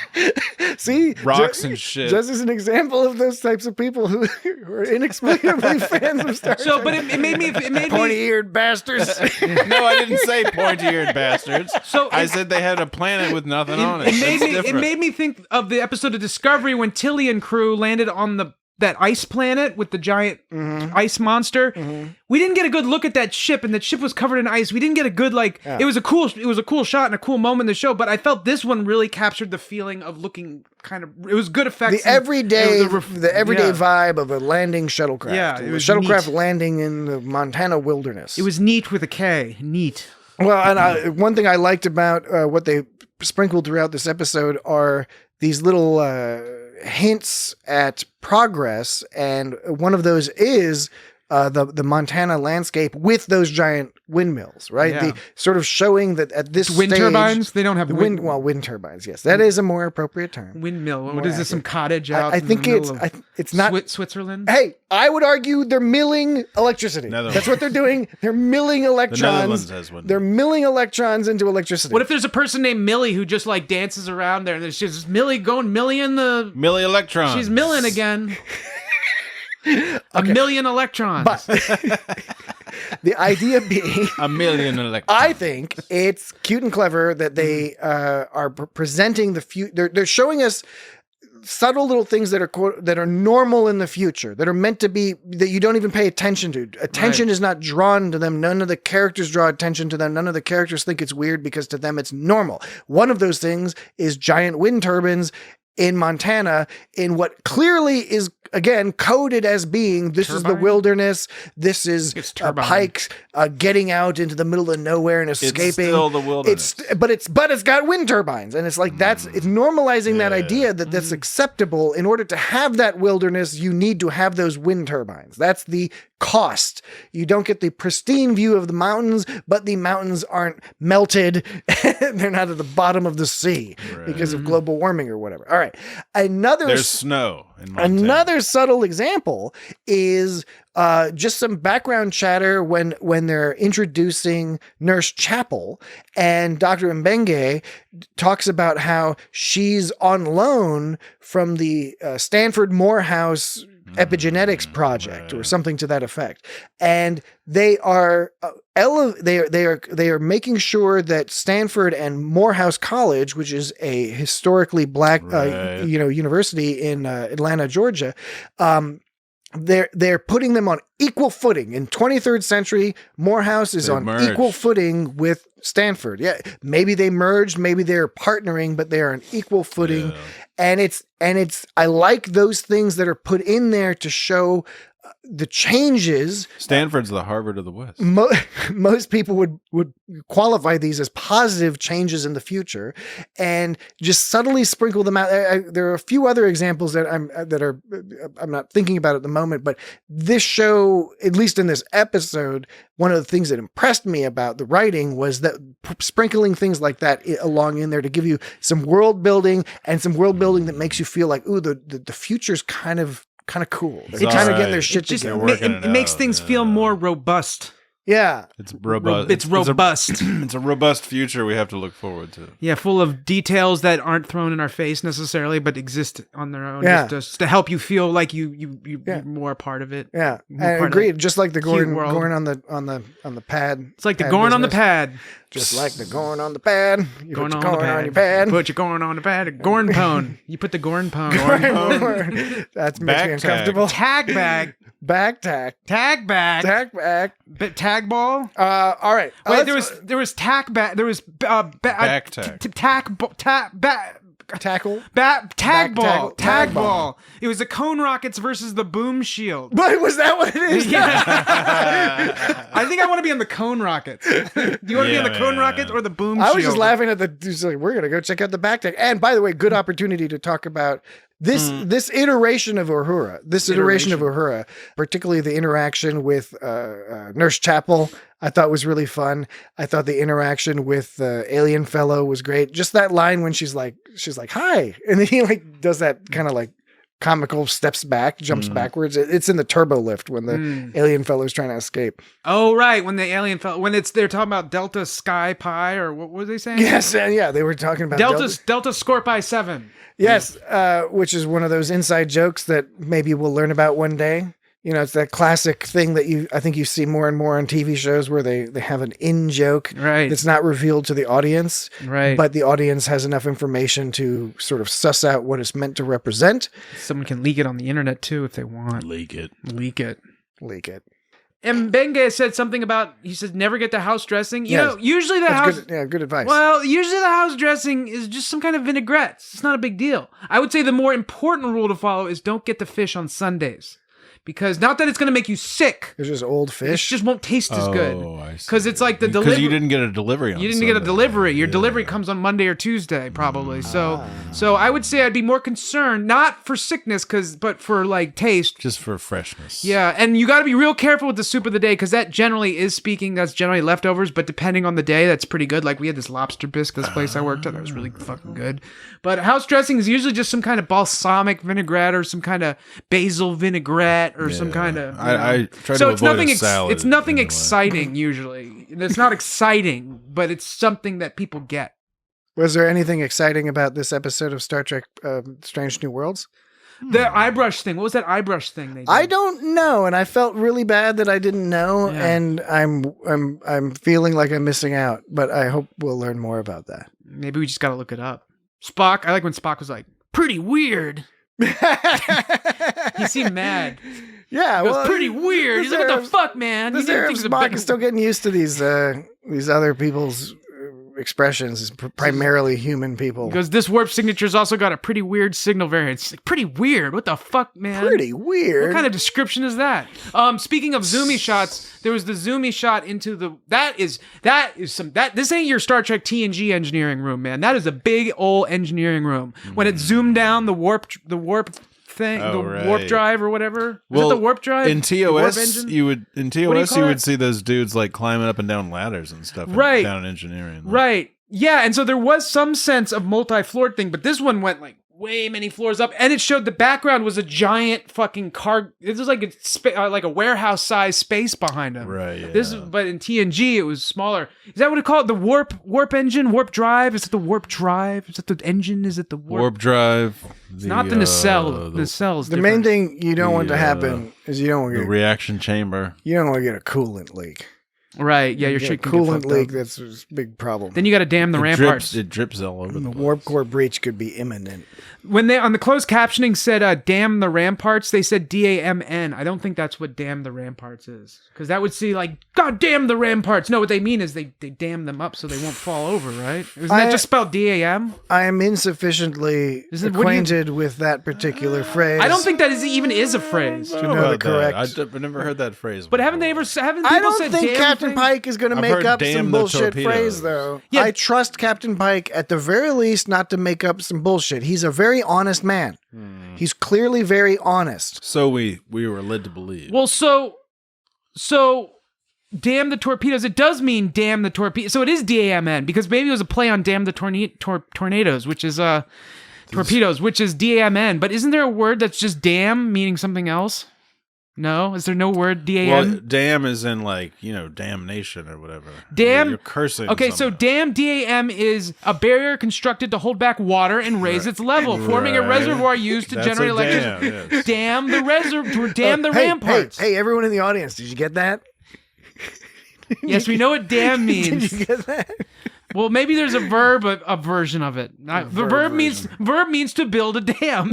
See, rocks and shit. Just as an example of those types of people who are inexplicably fans of Star Trek. but it made me Pointy-eared bastards. No, I didn't say pointy-eared bastards. So I said they had a planet with nothing on it. It made me think of the episode of Discovery when Tilly and crew landed on that ice planet with the giant ice monster. We didn't get a good look at that ship, and that ship was covered in ice. We didn't get a good it was a cool shot and a cool moment in the show, but I felt this one really captured the feeling of looking kind of, it was good effects. The everyday vibe of a landing shuttlecraft. Yeah, it it was was shuttlecraft neat. landing in the Montana wilderness. It was neat with a K. Neat. Well, and one thing I liked about what they sprinkled throughout this episode are these little hints at progress, and one of those is the Montana landscape with those giant windmills, right? Yeah. The sort of showing that at this Wind stage, turbines? They don't have wind turbines. Yes, that is a more appropriate term. Windmill. What More is this? Some accurate. cottage out? I in think the middle of it's not. Switzerland. Hey, I would argue they're milling electricity. Netherlands. That's what they're doing. They're milling Netherlands electrons. has one. They're milling electrons into electricity. What if there's a person named Millie who just like dances around there, and there's just Millie going milling the. Millie Electron. She's milling again. A million electrons. But the idea being, a million electrons. I think it's cute and clever that they are presenting the future. They're showing us subtle little things that are normal in the future, that are meant to be, that you don't even pay attention to. Attention is not drawn to them. None of the characters draw attention to them. None of the characters think it's weird because to them it's normal. One of those things is giant wind turbines in Montana in what clearly is, again, coded as being, this is the Turbine? wilderness, this is It's turbine. Pike getting out into the middle of nowhere and escaping. It's still the wilderness. But it's got wind turbines, and it's like it's normalizing that idea that that's acceptable. In order to have that wilderness, you need to have those wind turbines. That's the cost. You don't get the pristine view of the mountains, but the mountains aren't melted. They're not at the bottom of the sea because of global warming or whatever. All right. There's snow in Montana. Another subtle example is just some background chatter when they're introducing Nurse Chapel, and Dr. Mbenge talks about how she's on loan from the Stanford Morehouse epigenetics project or something to that effect, and they are they are making sure that Stanford and Morehouse College, which is a historically black university in Atlanta, Georgia, they're putting them on equal footing. In 23rd century, Morehouse is on equal footing with Stanford. Yeah, maybe they merged, maybe they're partnering, but they're on equal footing. Yeah. And it's I like those things that are put in there to show the changes. Stanford's the Harvard of the West. Most people would qualify these as positive changes in the future, and just subtly sprinkle them out. There are a few other examples that I'm not thinking about at the moment, but this show, at least in this episode, one of the things that impressed me about the writing was that sprinkling things like that along in there to give you some world building, and some world building that makes you feel like, ooh, the future's kind of cool. They're kind of getting their shit together. It makes things feel more robust. Yeah. It's robust. It's robust. It's a robust future we have to look forward to. Yeah, full of details that aren't thrown in our face necessarily, but exist on their own. Yeah. Just to help you feel like you're more a part of it. Yeah, I agreed. Just like the Gorn on the pad. It's like the Gorn on the pad. Just like the Gorn on the pad. You Gorn put your Gorn on your pad. Put your Gorn on the pad. Gorn pone. You put the Gorn pone. That makes me uncomfortable. Tag bag. Back tack. Tag bag. Tag back. Tag ball. All right. Wait, there was tack bag. There was back tag. Tackle. Tag ball. Tag Tag ball. ball. It was the cone rockets versus the boom shield. But was that what it is? Yeah. I think I want to be on the cone rockets. Do you want to be on the cone rockets or the boom shield? I was just laughing at we're going to go check out the back tag. And by the way, good opportunity to talk about this iteration of Uhura. This iteration of Uhura, particularly the interaction with Nurse Chapel, I thought was really fun. I thought the interaction with the alien fellow was great. Just that line when she's like, hi. And then he like does that kind of like comical steps back, jumps backwards. It's in the turbo lift when the alien fellow is trying to escape. Oh, right. When the alien fellow, they're talking about Delta Sky Pi, or what were they saying? Yes. Yeah. They were talking about Delta Scorpi 7. Yes. Which is one of those inside jokes that maybe we'll learn about one day. You know, it's that classic thing that I think you see more and more on TV shows where they have an in joke that's not revealed to the audience, but the audience has enough information to sort of suss out what it's meant to represent. Someone can leak it on the internet too if they want. Leak it. And Mbenge said something about, he said, never get the house dressing. You know, usually the house... Good advice. Well, usually the house dressing is just some kind of vinaigrette. It's not a big deal. I would say the more important rule to follow is don't get the fish on Sundays. Because not that it's going to make you sick. It's just old fish. It just won't taste as good. Because it's like the delivery. Because you didn't get a delivery on You didn't Sunday. get a delivery. Your delivery comes on Monday or Tuesday, probably. So I would say I'd be more concerned, not for sickness, but for like taste. Just for freshness. Yeah, and you got to be real careful with the soup of the day, because that generally is that's generally leftovers, but depending on the day, that's pretty good. Like we had this lobster bisque, this place I worked at, that was really fucking good. But house dressing is usually just some kind of balsamic vinaigrette or some kind of basil vinaigrette or some kind of... I try to avoid a salad. It's nothing exciting usually. It's not exciting, but it's something that people get. Was there anything exciting about this episode of Star Trek Strange New Worlds? The eyebrush thing. What was that eyebrush thing they did? I don't know, and I felt really bad that I didn't know, and I'm feeling like I'm missing out, but I hope we'll learn more about that. Maybe we just got to look it up. Spock, I like when Spock was like, pretty weird. He seemed mad. Yeah, it was pretty weird. He's like, what the fuck, man? This Spock is still getting used to these other people's expressions is primarily human people. Because this warp signature's also got a pretty weird signal variant. It's like, pretty weird. What the fuck, man? Pretty weird. What kind of description is that? Speaking of zoomy shots, there was the zoomy shot into the. This ain't your Star Trek TNG engineering room, man. That is a big old engineering room. When it zoomed down the warp thing, warp drive or whatever. Was it the warp drive? In TOS, engine? you would see those dudes like climbing up and down ladders and stuff. Right. Down in engineering. Right. Yeah, and so there was some sense of multi-floored thing, but this one went like way many floors up, and it showed the background was a giant fucking car. It was like a warehouse-sized space behind him. Right. Yeah. But in TNG it was smaller. Is that what it called? The warp engine, warp drive? Is it the warp drive? Is it the engine? Is it the warp drive? It's not the nacelle. The nacelle is the different. main thing you don't want to happen is you don't want to the get reaction chamber. You don't want to get a coolant leak. Right? Yeah, your You shit get a can get coolant fucked leak. up. That's a big problem. Then you got to dam the ramparts. It drips all over the the warp place. core breach could be imminent. When they on the closed captioning said "damn the ramparts," they said DAMN. I don't think that's what "damn the ramparts" is, because that would see like "God damn the ramparts." No, what they mean is they dam them up so they won't fall over, right? Isn't that just spelled DAM? I am insufficiently acquainted with that particular phrase. I don't think that even is a phrase. to know the correct. I've never heard that phrase. But before. haven't people I don't said think damn Captain thing? Pike is going to I've make heard up damn some the bullshit torpedoes. phrase, though. Yeah. I trust Captain Pike at the very least not to make up some bullshit. He's a very honest man. He's clearly very honest. So we were led to believe. Well, so damn the torpedoes. It does mean damn the torpedo. So it is DAMN, because maybe it was a play on damn the tornadoes, which is torpedoes, which is DAMN. But isn't there a word that's just damn meaning something else? No, is there no word DAM? Well, damn is in like damnation or whatever. Damn. You're cursing. Okay, so someone. DAM is a barrier constructed to hold back water and raise its level, forming a Right. reservoir used to That's generate a electricity. dam, yes. Damn the reservoir. Damn the Hey, ramparts. Hey, everyone in the audience, did you get that? Yes, we know what damn means. Did you get that? Well, maybe there's a version of it. The verb means to build a dam.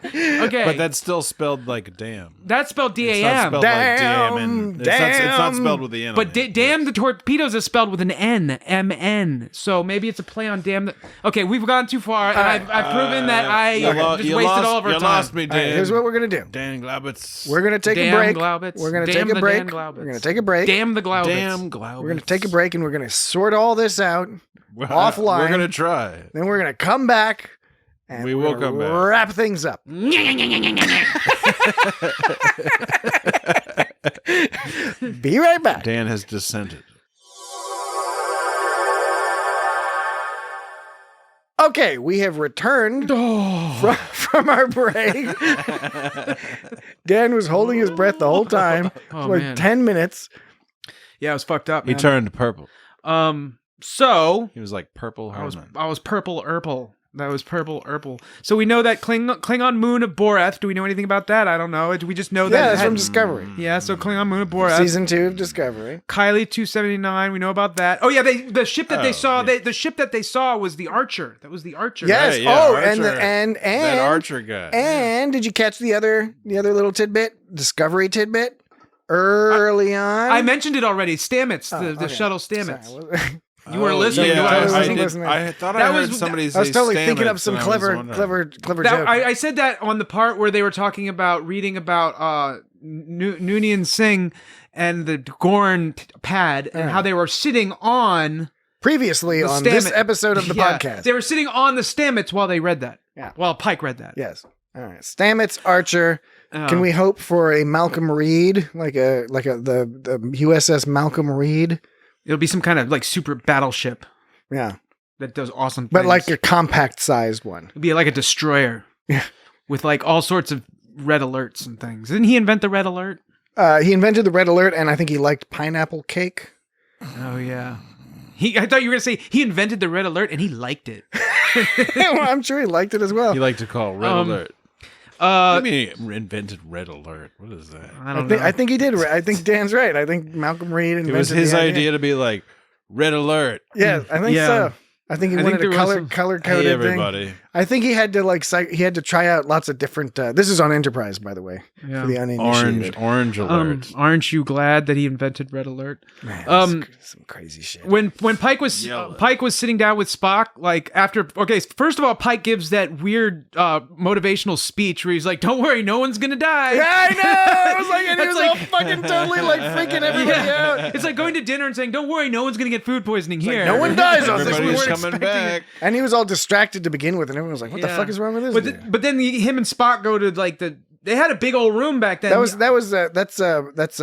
Okay, But that's still spelled like damn. that's spelled It's not DAM. spelled like damn. And it's not spelled with the N. But on it. damn the torpedoes is spelled with an N, MN. So maybe it's a play on damn. Okay, we've gone too far, and I've proven that I just wasted all of our you time. lost me, All right, Dan. here's what we're going to do. Dan Glaubitz. We're going to take Damn a break. Glaubitz. We're going to Damn take a the break. Dan Glaubitz. We're going to take a break. Damn the Glaubitz. Damn Glaubitz. We're going to take a break and we're going to sort all this out Well, offline. We're gonna try. Then we're going to come back and We we're will gonna come back. wrap things up. Be right back. Dan has dissented. Okay, we have returned from our break. Dan was holding his breath the whole time, Oh, like man. 10 minutes. Yeah, it was fucked up. He Man. turned purple. So He was like purple I was Herman. purple Urple. That was purple Urple. So we know that Klingon moon of Boreth. Do we know anything about that? I don't know. Do we just know Yeah, that? that's from Discovery. Yeah, so Klingon moon of Boreth. Season 2 of Discovery. Kylie 279. We know about that. Oh yeah, the ship that they saw. yeah. The ship that they saw was the Archer. That was the Archer. Yes. Right, yeah, oh, Archer. and that Archer guy. And did you catch the other little tidbit? Discovery tidbit? Early on? I mentioned it already. Stamets, the okay. shuttle Stamets. Sorry. You weren't listening. Yeah, I I was wasn't listening. listening. I thought That I heard was- somebody say I was totally thinking Stamets, up some and I was clever wondering. joke. I said that on the part where they were talking about reading about Noonien-Singh and the Gorn pad and how they were sitting on Previously the on this Stamets. episode of the Yeah, podcast. They were sitting on the Stamets while they read that. Yeah. While Pike read that. Yes. All right. Stamets, Archer. Can we hope for a Malcolm Reed, like the USS Malcolm Reed? It'll be some kind of like super battleship Yeah, that does awesome but things. like a compact-sized one. It'll be like a destroyer. Yeah. With like all sorts of red alerts and things. Didn't he invent the red alert? He invented the red alert, and I think he liked pineapple cake. Oh yeah. I thought you were gonna say he invented the red alert and he liked it. Well, I'm sure he liked it as well. You like to call Red Alert. What do you mean invented Red Alert? What is that? I think he did. I think Dan's right. I think Malcolm Reed invented It was his the idea to be like Red Alert. Yeah, I think Yeah. so. I think he I wanted think a there was some- color-coded Hey thing. everybody. I think he had to try out lots of different. This is on Enterprise, by the way, Yeah. for the uninitiated. Orange alert. Aren't you glad that he invented Red Alert? Man, that's some crazy shit. When Pike was sitting down with Spock, like after first of all, Pike gives that weird motivational speech where he's like, "Don't worry, no one's gonna die." Yeah, I know. It was like, and he was all fucking totally like freaking everybody out. It's like going to dinner and saying, "Don't worry, no one's gonna get food poisoning here." no one dies on this. Everybody's We weren't coming expecting back. And he was all distracted to begin with, and everyone was like, "What the fuck is wrong with this?" dude? But then him and Spock go to like they had a big old room back then. That's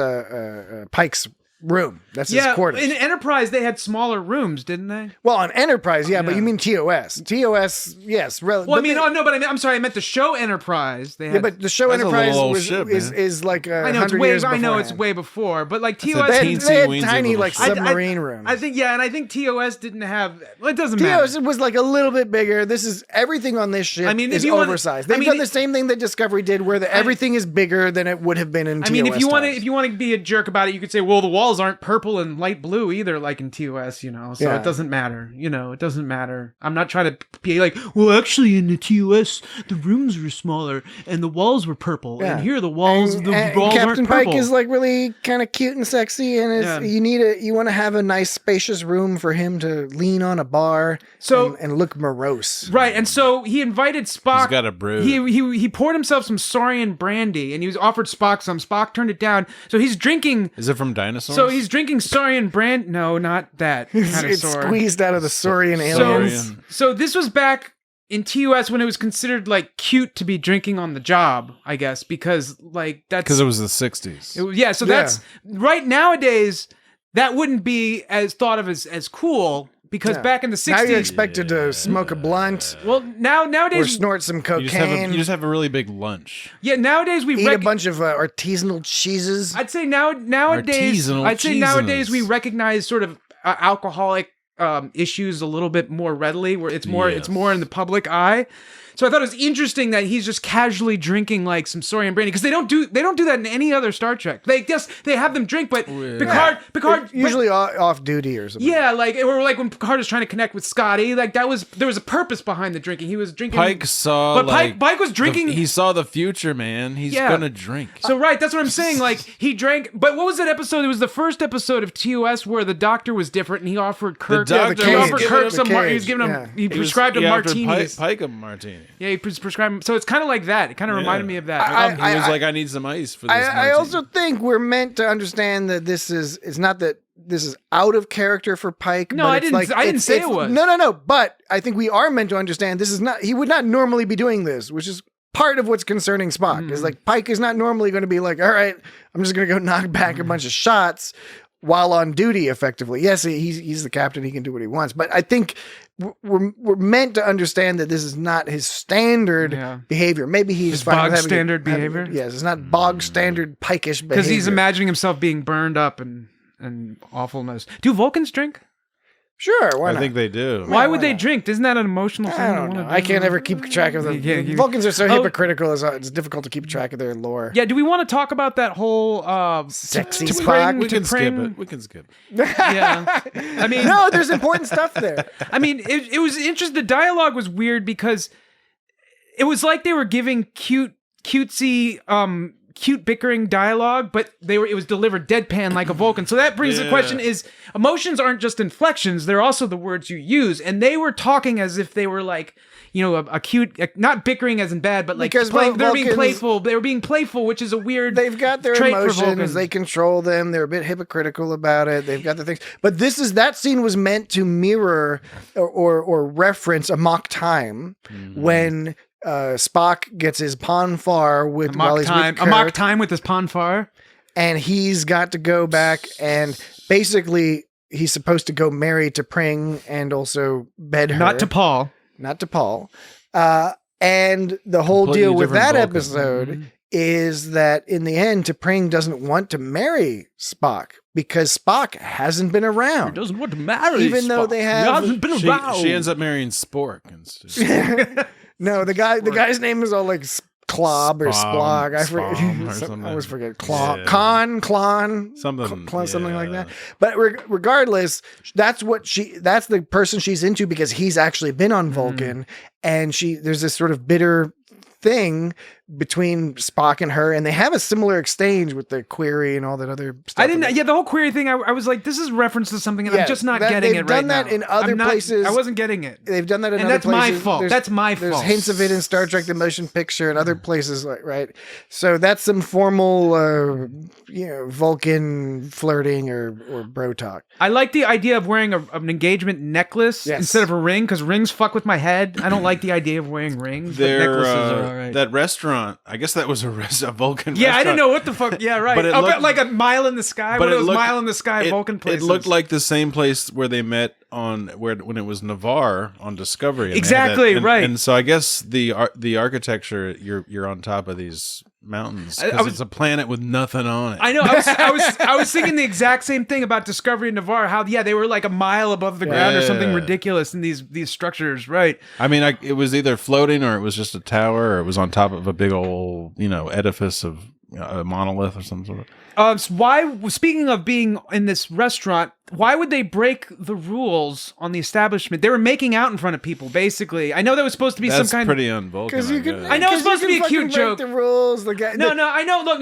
Pike's room. That's his quarters. In Enterprise they had smaller rooms, didn't they? Well, on Enterprise, but you mean TOS? TOS, yes. I'm sorry, I meant the show Enterprise. They had, but the show That's a Enterprise little old ship, is like I know it's 100 way. years I know it's beforehand. way before, but like a TOS, They had teensy-weensy tiny little like ship. submarine rooms. I think and I think TOS didn't have. Well, it doesn't matter. TOS was like a little bit bigger. This is everything on this ship. I mean, if is you wanna- oversized. I They've mean, done the same thing that Discovery did, where everything is bigger than it would have been in TOS. I mean, if you times. want to be a jerk about it, you could say, well, the walls aren't purple and light blue either, like in TOS, so Yeah. it doesn't matter. It doesn't matter. I'm not trying to be like, well, actually, in the TOS, the rooms were smaller and the walls were purple, Yeah. and here the walls, And walls Captain aren't purple. Pike is like really kind of cute and sexy, and you want to have a nice spacious room for him to lean on a bar, and look morose. Right, and so he invited Spock. He's got a brew. He poured himself some Saurian brandy, and he was offered Spock some. Spock turned it down, so he's drinking. Is it from Dinosaurs? So he's drinking Saurian brand. No, not that kind of It's Saur. squeezed out of the Saurian aliens. So this was back in TOS when it was considered like cute to be drinking on the job, I guess, because like that's because it was the 60s. That's right nowadays. That wouldn't be as thought of as cool because back in the 60s. Now you're expected to smoke a blunt well, or nowadays. snort some You cocaine. just have a really big lunch. Yeah, nowadays we eat a bunch of artisanal cheeses. I'd say nowadays. Artisanal I'd say nowadays cheesiness. we recognize sort of alcoholic issues a little bit more readily, where it's more in the public eye. So I thought it was interesting that he's just casually drinking like some Saurian brandy because they don't do that in any other Star Trek. They have them drink, but Picard Usually off duty or something. yeah, or like when Picard was trying to connect with Scotty, like there was a purpose behind the drinking. He was drinking. Pike saw, but Pike was drinking. he saw the future, man. He's gonna drink. So right, that's what I'm saying. Like he drank, but what was that episode? It was the first episode of TOS where the doctor was different, and he offered Kirk. doctor he was offered giving Kirk him some. the He was giving him. cage, He prescribed him martinis. Pike a martini. Yeah, he prescribed him. So it's kind of like that. It kind of reminded me of that. He was like, I need some ice for this. I martini. also think we're meant to understand that this is not that this is out of character for Pike. No, but I it's didn't. like, I didn't say it was. No. But I think we are meant to understand this is not. He would not normally be doing this, which is part of what's concerning Spock. Is like Pike is not normally going to be like, all right, I'm just going to go knock back a bunch of shots while on duty. Effectively, yes, he's the captain. He can do what he wants. But I think we're meant to understand that this is not his standard behavior. Maybe he's His fine with bog having standard behavior? Yes, it's not bog standard Pike-ish behavior. Because he's imagining himself being burned up and awfulness. Do Vulcans drink? Sure, why not? I think they do. Why would they drink? Isn't that an emotional thing? I don't know. I can't ever keep track of them. Vulcans are so hypocritical; it's difficult to keep track of their lore. Yeah, do we want to talk about that whole Sexy to Spock? pring- We to can skip pring- it. We can skip it. Yeah, I mean, No, there's important stuff there. I mean, it was interesting. The dialogue was weird because it was like they were giving cutesy, cute bickering dialogue, but it was delivered deadpan like a Vulcan. So that brings the question: is emotions aren't just inflections; they're also the words you use. And they were talking as if they were like, a cute, not bickering as in bad, but like Because playing. They're being Vulcans- playful. They were being playful, which is a weird. They've got their trait for emotions. Vulcans. They control them. They're a bit hypocritical about it. They've got the things. But that scene was meant to mirror or reference a mock time when Spock gets his Ponfar while he's with Kirk, a mock time with his Ponfar. and he's got to go back and basically he's supposed to go marry to Pring and also bed her. Not to Paul. And the whole Completely deal with different that Vulcan. episode is that in the end, T'Pring doesn't want to marry Spock because Spock hasn't been around. Doesn't want to marry Even though they have- He hasn't been She ends up marrying Spork instead. No, the guy's name is all like Clob or Splog. I Spom or forget. something. I always forget. Clon, Yeah. Clon, Something like that. But regardless, that's the person she's into because he's actually been on Vulcan, and there's this sort of bitter thing between Spock and her, and they have a similar exchange with the query and all that other stuff. the whole query thing, I was like, this is reference to something, and I'm just not getting it right now. They've done that in other places. I wasn't getting it. They've done that in And other that's my places. fault. That's my There's fault. hints of it in Star Trek: The Motion Picture and other places, right? So that's some formal, Vulcan flirting or bro talk. I like the idea of wearing an engagement necklace instead of a ring, because rings fuck with my head. I don't like the idea of wearing rings. But necklaces are all right. That restaurant, I guess that was a Vulcan Yeah, restaurant. I didn't know what the fuck. Yeah, right. But it But looked- like a Mile in the Sky. One of those Mile in the Sky Vulcan It places. looked like the same place where they met when it was Navarre on Discovery. And they had Exactly, right. And so I guess the architecture, you're on top of these mountains because it's a planet with nothing on it. I know. I was thinking the exact same thing about Discovery and Navarre. How they were like a mile above the ground or something ridiculous in these structures, right? I mean, it was either floating or it was just a tower, or it was on top of a big old edifice of a monolith or some sort of. So speaking of being in this restaurant, why would they break the rules on the establishment? They were making out in front of people, basically. I know that was supposed to be That's some kind pretty un-Vulcan. Because you can. I know it's supposed to be a cute joke. The rules. The guy. No, I know. Look.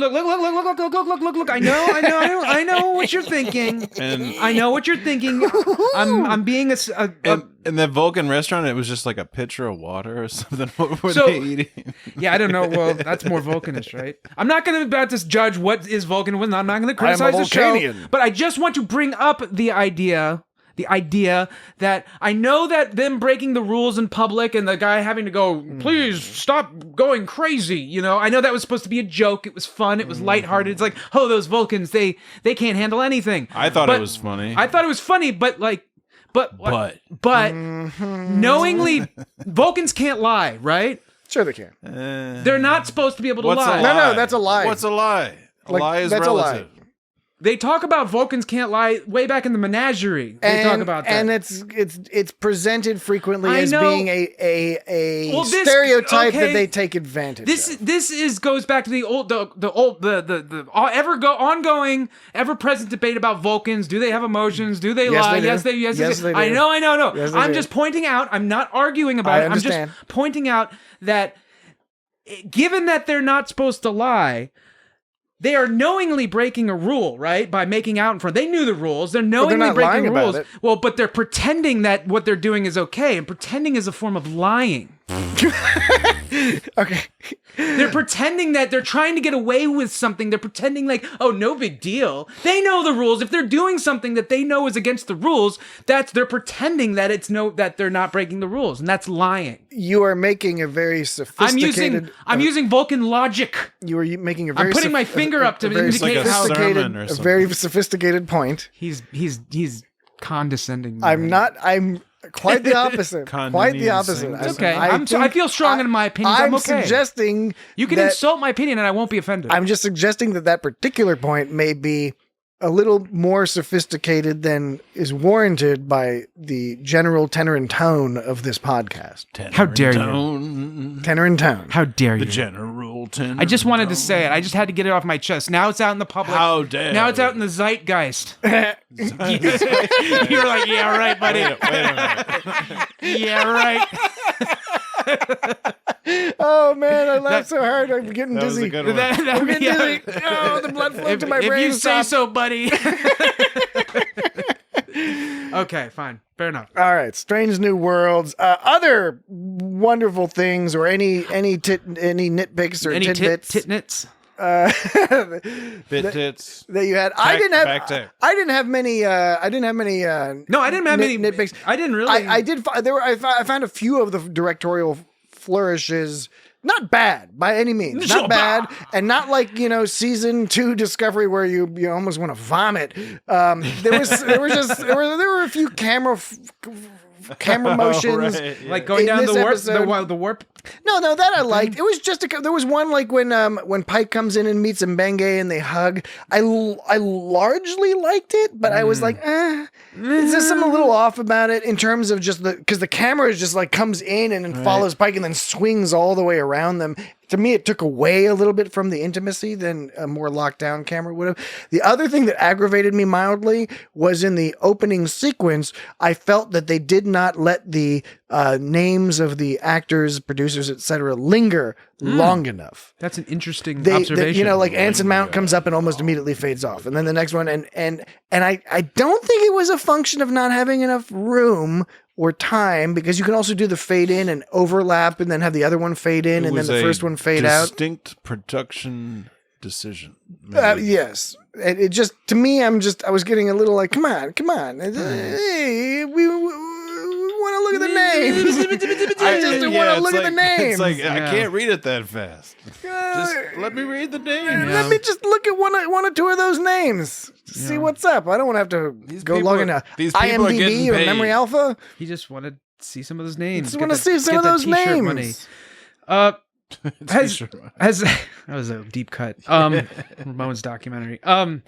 I know what you're thinking. And I know what you're thinking. I'm being in the Vulcan restaurant, it was just like a pitcher of water or something. What were So- they eating? Yeah, I don't know. Well, that's more Vulcanish, right? I'm not going to about to judge what is Vulcan and what not. I'm not going to criticize the show. Vulcanian. But I just want to bring up the idea that I know that them breaking the rules in public and the guy having to go, please stop going crazy. I know that was supposed to be a joke. It was fun. It was lighthearted. It's like, oh, those Vulcans, they can't handle anything. I thought But it was funny. I thought it was funny, but knowingly, Vulcans can't lie, right? Sure, they can. They're not supposed to be able to What's lie. a No, lie? that's a lie. What's a lie? A lie is that's relative. a lie. They talk about Vulcans can't lie way back in the Menagerie. They talk about that. and it's presented frequently I as know. being a Well, this- stereotype okay. that they take advantage of. This goes back to the ongoing, ever present debate about Vulcans. Do they have emotions? Do they Yes, lie? they do. Yes, they Yes, do. they do. I know. No. Yes, they I'm do. just pointing out. I'm not arguing about I it. understand. I'm just pointing out that given that they're not supposed to lie, they are knowingly breaking a rule, right? By making out in front. They knew the rules. They're knowingly not breaking lying about rules. it. Well, but they're pretending that what they're doing is okay, and pretending is a form of lying. Okay. They're pretending that they're trying to get away with something. They're pretending like, oh, no big deal. They know the rules. If they're doing something that they know is against the rules, they're pretending that that they're not breaking the rules, and that's lying. You are making a very sophisticated. I'm using Vulcan logic. You are making a very. I'm putting my finger up to very indicate like a how sermon or a something. very sophisticated point. he's condescending. I'm quite the opposite. Quite the opposite. Noonien-Singh. It's okay. I I feel strong in my opinions. I'm okay. Suggesting You can that- insult my opinion, and I won't be offended. I'm just suggesting that particular point may be a little more sophisticated than is warranted by the general tenor and tone of this podcast. How dare you? you? Tenor and tone. How dare The you? general tenor. I just wanted to say it. I just had to get it off my chest. Now it's out in the public. How dare Now it's you. out in the zeitgeist. You're like, yeah, right, buddy. Wait a minute. Yeah, right. Oh man, I laughed so hard I'm getting That was dizzy. a good one. I'm getting dizzy. Oh, the blood flowed to my if brain. you say Stop. so, buddy. Okay, fine. Fair enough. All right, Strange New Worlds. Other wonderful things, or any nitpicks or Any tidbits titnits? Bit tits. that you had. Back tech. I didn't have many. No, I didn't have many nitpicks. I didn't really. I did. I found a few of the directorial flourishes. Not bad by any means. Not bad, and not like season 2 Discovery where you almost want to vomit. There were a few camera motions. Right, yeah. Like going in down this the warp, episode. the warp. No, that I liked. It was just there was one like when Pike comes in and meets Mbenge and they hug. I largely liked it, but I was like, is there something a little off about it in terms of just because the camera is just like comes in and then follows Pike and then swings all the way around them. to me, it took away a little bit from the intimacy than a more locked down camera would have. The other thing that aggravated me mildly was in the opening sequence, I felt that they did not let the names of the actors, producers, etc. linger long enough. That's an interesting observation. You know, like Anson Mount comes up and almost immediately fades off. And then the next one, and I don't think it was a function of not having enough room or time, because you can also do the fade in and overlap and then have the other one fade in and then the first one fade out. Distinct production decision. Yes. It just, to me, I was getting a little like, come on. Hey, we want to look at the names. I just want to look at the names. It's like, I can't read it that fast. Just let me read the name. Let me just look at one or two of those names. See what's up. I don't want to have to go log into IMDb or Memory Alpha. He just wanted to see some of those names. Just want to see some of those names. Money. That was a deep cut. Ramon's documentary. Have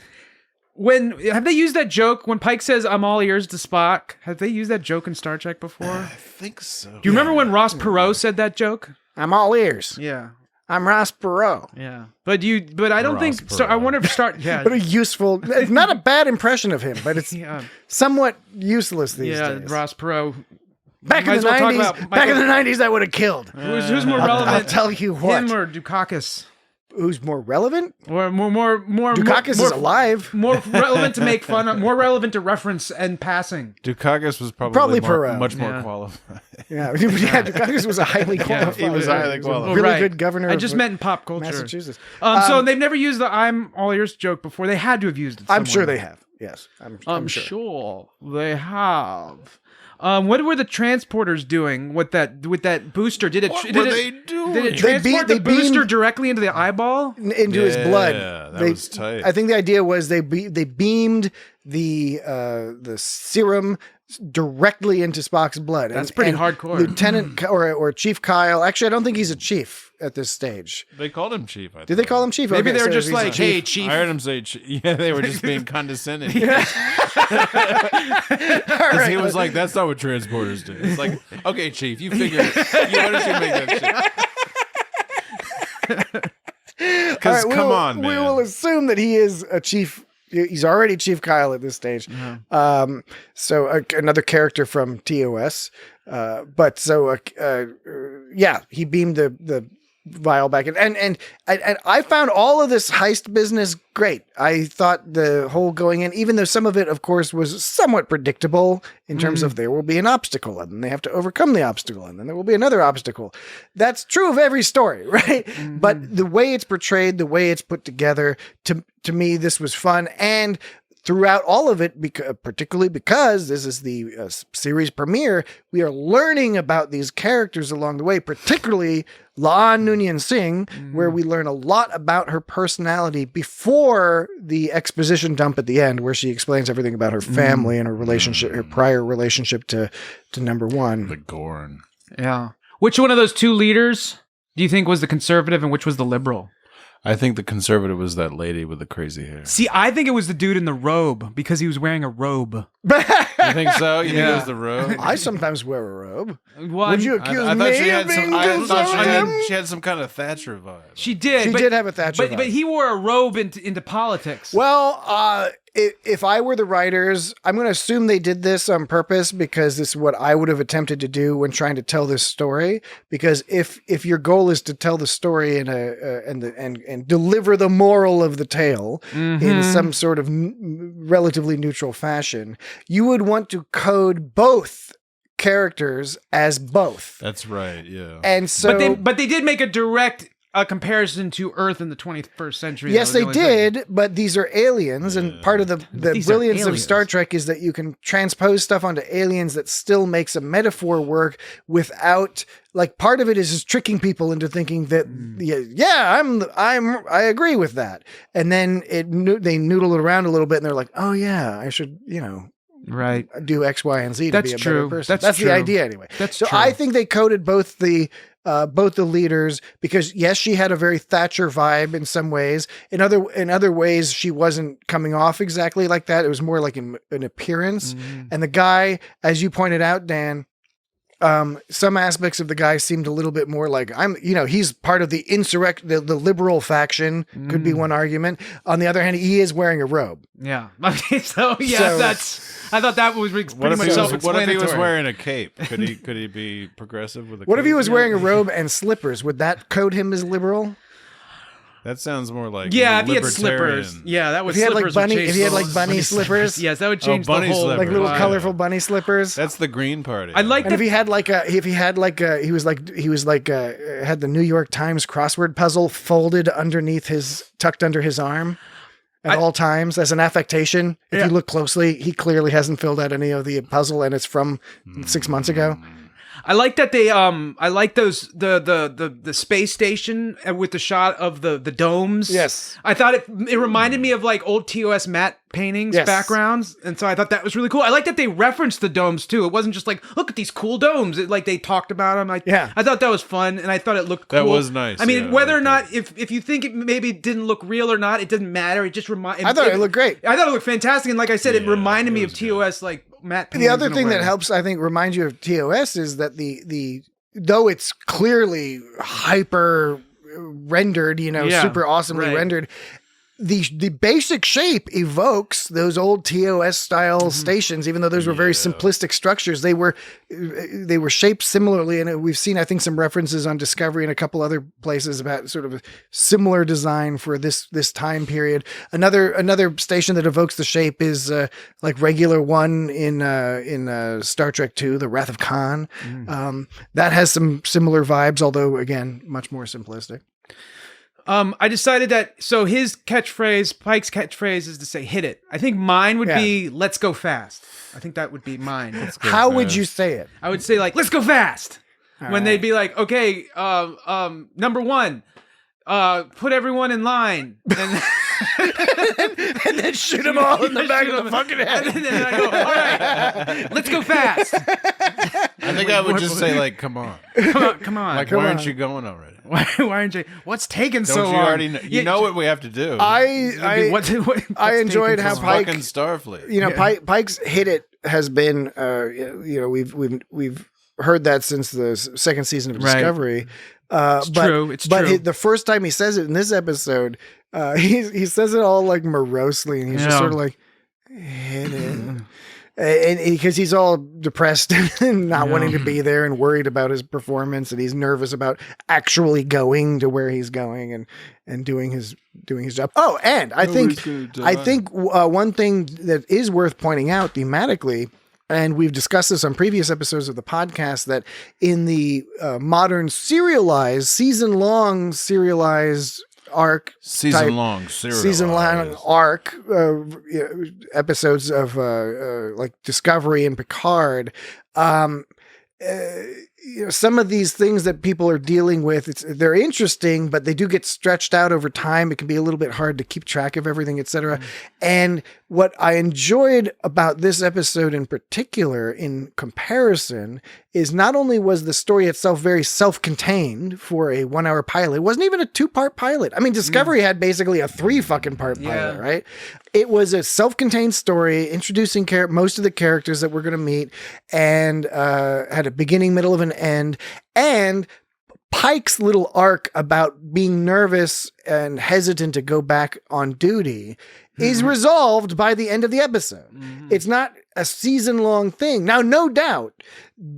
they used that joke when Pike says "I'm all ears" to Spock? Have they used that joke in Star Trek before? I think so. Do you remember when Ross Perot said that joke? I'm all ears. Yeah. I'm Ross Perot. Yeah, but I don't think. So I wonder if what a useful. It's not a bad impression of him, but it's somewhat useless these days. Yeah, Ross Perot. Back in the 90s, I would have killed. Who's more relevant? I'll tell you what. Him or Dukakis? Who's more relevant? Or more Dukakis is alive. More relevant to make fun of, more relevant to reference and passing. Dukakis was probably much more Yeah. qualified. Yeah, Dukakis was a highly qualified. He was highly qualified. Really good governor. I just meant in pop culture. Massachusetts. So they've never used the "I'm all ears" joke before. They had to have used it. I'm sure somewhere. they have. Yes, I'm sure they have. What were the transporters doing with that booster? Did it transport the booster directly into the eyeball? Into his blood. Yeah, that was tight. I think the idea was they beamed the serum directly into Spock's blood. That's pretty hardcore. Lieutenant or Chief Kyle. Actually, I don't think he's a chief at this stage. They called him Chief. Did they call him Chief? Maybe Okay, they were so just he's a like, "Hey, Chief." I heard him say, "Yeah." They were just being condescending. He was like, "That's not what transporters do." It's like, "Okay, Chief, you figure it. Why don't you make that shit?" Because come on, man. We will assume that he is a chief. He's already Chief Kyle at this stage. Mm-hmm. So another character from TOS. He beamed the vial back and I found all of this heist business great. I thought the whole going in, even though some of it, of course, was somewhat predictable in terms of there will be an obstacle and then they have to overcome the obstacle and then there will be another obstacle. That's true of every story, right? Mm-hmm. But the way it's portrayed, the way it's put together, to me, this was fun. And throughout all of it, particularly because this is the series premiere, we are learning about these characters along the way, particularly Noonien-Singh, where we learn a lot about her personality before the exposition dump at the end, where she explains everything about her family and her relationship, her prior relationship to number one. The Gorn. Yeah. Which one of those two leaders do you think was the conservative and which was the liberal? I think the conservative was that lady with the crazy hair. See, I think it was the dude in the robe because he was wearing a robe. You think so? You think it was the robe? I sometimes wear a robe. Well, Would you accuse I me thought she of had being some. conservative? She had some kind of Thatcher vibe. She did. She did have a Thatcher vibe. But he wore a robe into politics. Well, if I were the writers, I'm going to assume they did this on purpose because this is what I would have attempted to do when trying to tell this story. Because if your goal is to tell the story in and deliver the moral of the tale in some sort of relatively neutral fashion, you would want to code both characters as both. That's right. Yeah. And so, but they did make a direct comparison to Earth in the 21st century. Yes, they did, but these are aliens, and part of the brilliance of Star Trek is that you can transpose stuff onto aliens that still makes a metaphor work without, like, part of it is just tricking people into thinking that, I agree with that, and then they noodle it around a little bit, and they're like, oh yeah, I should, right, do X, Y, and Z to be a better person. That's true. the idea anyway. So I think they coded both the leaders, because yes, she had a very Thatcher vibe in some ways. In other ways, she wasn't coming off exactly like that. It was more like an appearance. And the guy, as you pointed out, Dan, Some aspects of the guy seemed a little bit more like he's part of the the liberal faction. Could be one argument. On the other hand, he is wearing a robe. Yeah. So I thought that was pretty much What if self-explanatory. he was wearing a cape? Could he be progressive with a cape? What if he was wearing a robe and slippers? Would that code him as liberal? That sounds more like if he had libertarian. slippers. Yeah, that would If he had slippers like would change if he had the like whole- bunny slippers, Yes, that would change bunny the whole slippers. like little Right. colorful bunny slippers. That's the Green Party. I like And that. if he had he was like had the New York Times crossword puzzle folded tucked under his arm at all times as an affectation. If you look closely, he clearly hasn't filled out any of the puzzle, and it's from 6 months ago. I like that they I like those the space station with the shot of the domes. Yes. I thought it reminded me of like old TOS matte paintings backgrounds, and so I thought that was really cool. I like that they referenced the domes too. It wasn't just like, look at these cool domes. Like they talked about them. I thought that was fun, and I thought it looked cool. That was nice. I mean, yeah, whether I or like not if you think it maybe didn't look real or not, it doesn't matter. It just reminded. I thought it looked great. I thought it looked fantastic, and like I said, it Yeah, reminded it me of was good. TOS like matte paintings. The other in a thing that way. helps, I think, remind you of TOS is that the though it's clearly hyper rendered, super awesomely right. rendered, the basic shape evokes those old TOS style stations, even though those were very simplistic structures. They were shaped similarly, and we've seen, I think, some references on Discovery and a couple other places about sort of a similar design for this time period. Another station that evokes the shape is like Regular One in Star Trek II, The Wrath of Khan. That has some similar vibes, although again, much more simplistic. I decided that, so his catchphrase, Pike's catchphrase is to say, hit it. I think mine would be, let's go fast. I think that would be mine. How would you say it? I would say like, let's go fast. When they'd be like, okay, number one, put everyone in line. And And then shoot them all in the back of the fucking head. and then I go, all right, let's go fast. I think I would just say like, come on. Come on. Like, why aren't you going already? Why aren't you? What's taking so Don't you long? already know? You know what we have to do. What's I enjoyed taking how so Pike, fucking Starfleet. Pike's hit it has been, we've heard that since the second season of Right. Discovery. It's true. The first time he says it in this episode, he says it all like morosely, and he's just sort of like, hit it. And because he's all depressed and not wanting to be there and worried about his performance, and he's nervous about actually going to where he's going and doing his job. Oh, and I think one thing that is worth pointing out thematically, and we've discussed this on previous episodes of the podcast, that in the modern season-long serialized arc, Season-long arc episodes of like Discovery and Picard. Some of these things that people are dealing with, they're interesting, but they do get stretched out over time. It can be a little bit hard to keep track of everything, etc. And what I enjoyed about this episode in particular, in comparison, is not only was the story itself very self-contained for a 1 hour pilot, it wasn't even a 2-part pilot. I mean, Discovery had basically a 3 fucking part pilot, right? It was a self-contained story introducing most of the characters that we're going to meet, and had a beginning, middle, of an end, and Pike's little arc about being nervous and hesitant to go back on duty is resolved by the end of the episode. It's not a season-long thing. Now, no doubt,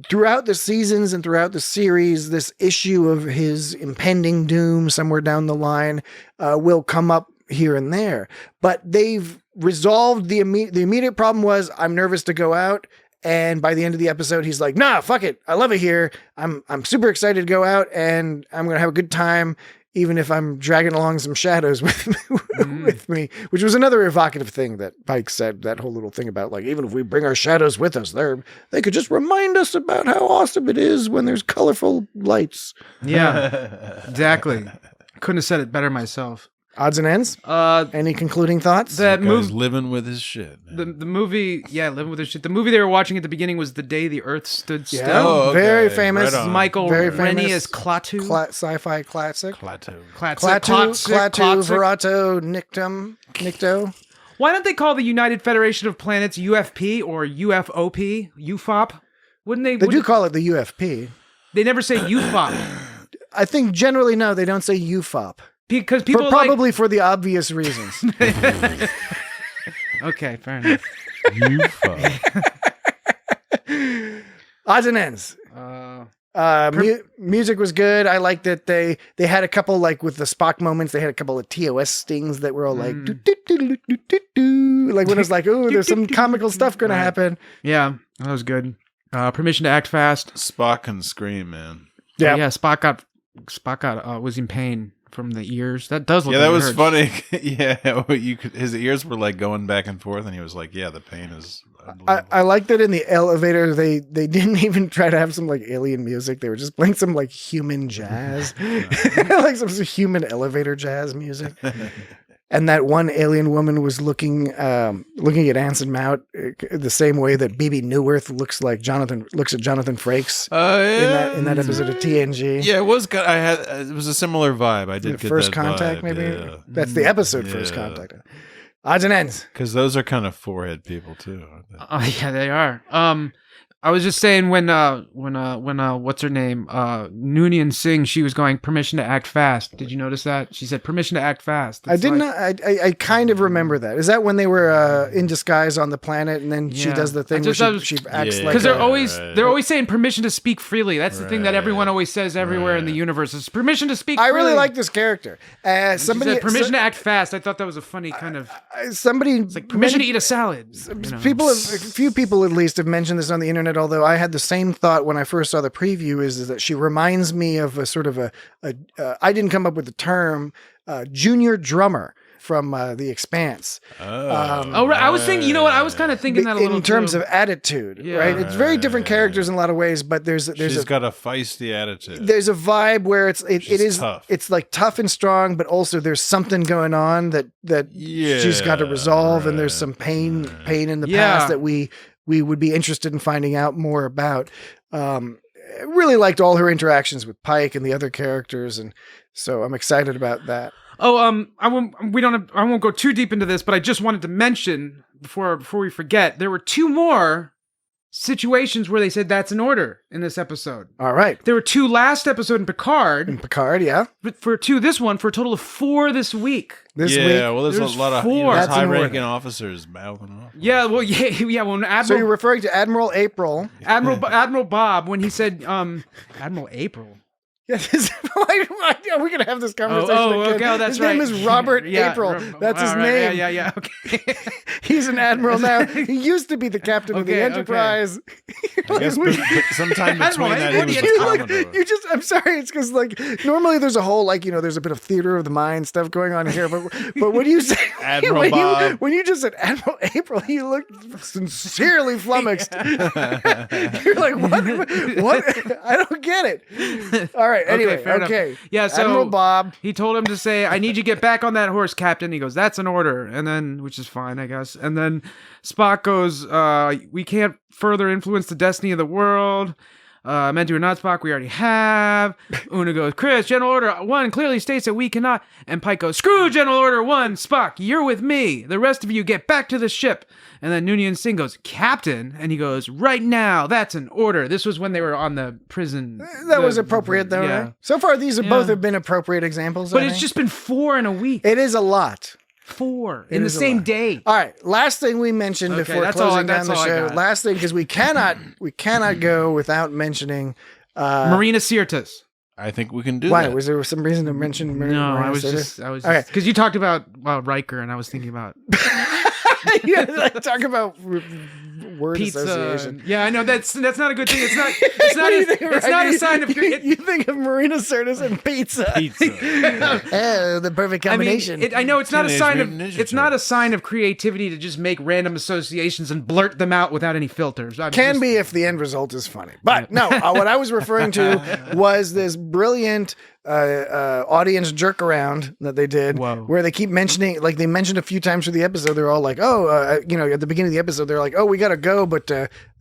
throughout the seasons and throughout the series, this issue of his impending doom somewhere down the line will come up here and there. But they've resolved the immediate problem was, I'm nervous to go out. And by the end of the episode, he's like, nah, fuck it. I love it here. I'm super excited to go out, and I'm going to have a good time, even if I'm dragging along some shadows with me, which was another evocative thing that Pike said, that whole little thing about, like, even if we bring our shadows with us, they could just remind us about how awesome it is when there's colorful lights. Yeah, exactly. Couldn't have said it better myself. Odds and ends? Any concluding thoughts? That Guy's movie, living with his shit. Man. the movie, living with his shit. The movie they were watching at the beginning was The Day the Earth Stood Still. Oh, okay. Very famous. Right on. Michael Very Rennie famous. as Klaatu. Sci-fi classic. Plateau. Klaatu, Verato, Nikto. Why don't they call the United Federation of Planets UFP or UFOP? UFOP? Wouldn't they? They do call it the UFP. They never say UFOP I think generally, no, they don't say UFOP. because people Probably for the obvious reasons. Okay, fair enough. Odds and ends. Music was good. I liked that they had a couple, like with the Spock moments, they had a couple of TOS stings that were all like, doo, doo, doo, doo, doo, doo, doo. Like when it's like, oh, there's some comical stuff going to happen. Yeah, that was good. Permission to act fast. Spock can scream, man. Yeah. Yeah, Spock got was in pain from the ears. That does look Yeah, like that it was hurts. funny. Yeah, his ears were like going back and forth, and he was like, "Yeah, the pain is." I like that in the elevator they didn't even try to have some like alien music. They were just playing some like human jazz, like some human elevator jazz music. And that one alien woman was looking at Anson Mount the same way that BB Newirth looks at Jonathan Frakes in that episode of TNG. Yeah, it was. It was a similar vibe. I did get First that Contact, vibe, maybe. yeah. That's the episode First Contact. Odds and ends. Because those are kind of forehead people too. Aren't they? Yeah, they are. I was just saying when what's her name? Noonien-Singh, she was going permission to act fast. Did you notice that? She said permission to act fast. I did not. I kind of remember that. Is that when they were in disguise on the planet, and then she Yeah. does the thing where she acts like because they're a- they're always saying permission to speak freely. That's the thing that everyone always says everywhere in the universe is permission to speak. I really freely. like this character. Somebody She said permission to act fast. I thought that was a funny kind of somebody like permission to eat a salad. You know? a few people at least have mentioned this on the internet, although I had the same thought when I first saw the preview is that she reminds me of a sort of I didn't come up with the term junior drummer from The Expanse. Oh, right. I was thinking, you know what? I was kind of thinking that a little in terms too. of attitude, Yeah. right? It's very different characters in a lot of ways, but there's She's got a feisty attitude. there's a vibe where it is tough. it's like tough and strong, but also there's something going on that she's got to resolve, and there's some pain in the past that we would be interested in finding out more about. Really liked all her interactions with Pike and the other characters, and so I'm excited about that. Oh, I won't go too deep into this, but I just wanted to mention before we forget, there were two more situations where they said that's an order in this episode. All right. There were two last episode in Picard, Yeah. but for two this one, for a total of 4 this week. This yeah, week. well, there's a lot of 4. That's an high-ranking order. officers mouthing off. Yeah, well, yeah. When So you're referring to Admiral April. Admiral Bob, when he said, Admiral April. Yes. Why are we going to have this conversation again? Okay, oh, that's his right. name is Robert Yeah, April. That's his right, name. Yeah, okay. He's an admiral now. He used to be the captain of the Okay, Enterprise. I guess sometime between that, he was You a look- Commodore. I'm sorry, it's because like normally there's a whole like there's a bit of theater of the mind stuff going on here, but when you say Admiral Bob. when you just said Admiral April, you looked sincerely flummoxed. You're like, what? I don't get it. All right, anyway, fair enough. okay. Yeah, so Admiral Bob. he told him to say, "I need you to get back on that horse, Captain." He goes, "That's an order," and then, which is fine, I guess. And then Spock goes, "We can't further influence the destiny of the world. Meant to or not, Spock, we already have." Una goes, "Chris, General Order 1 clearly states that we cannot." And Pike goes, "Screw General Order 1, Spock, you're with me. The rest of you get back to the ship." And then Noonien-Singh goes, "Captain," and he goes, "Right now, that's an order." This was when they were on the prison. That was appropriate, though. Yeah. Right? So far, these both have been appropriate examples. But I it's think. just been 4 in a week. It is a lot. 4 It in the is a same lot. day. All right, last thing we mentioned Okay, before that's all- closing down that's the all I show. got. Last thing, because we cannot go without mentioning. Marina Sirtis. I think we can do Why that. was there some reason to mention? No, Marina I was Sirtis? just Okay. because you talked about Riker, and I was thinking about Yeah, like, talk about word pizza. association. Yeah, I know that's not a good thing. It's not. It's not. What do you A, think, it's right? not a sign of. You think of Marina Sirtis and pizza. Oh, the perfect I mean, combination. I know it's not a Teenage sign of. Mutant Ninja It's not a sign of creativity to just make random associations and blurt them out without any filters. Can be if the end result is funny. But no, what I was referring to was this brilliant audience jerk around that they did, Whoa. where they keep mentioning, like they mentioned a few times through the episode, they're all like, at the beginning of the episode, they're like, we got to go, but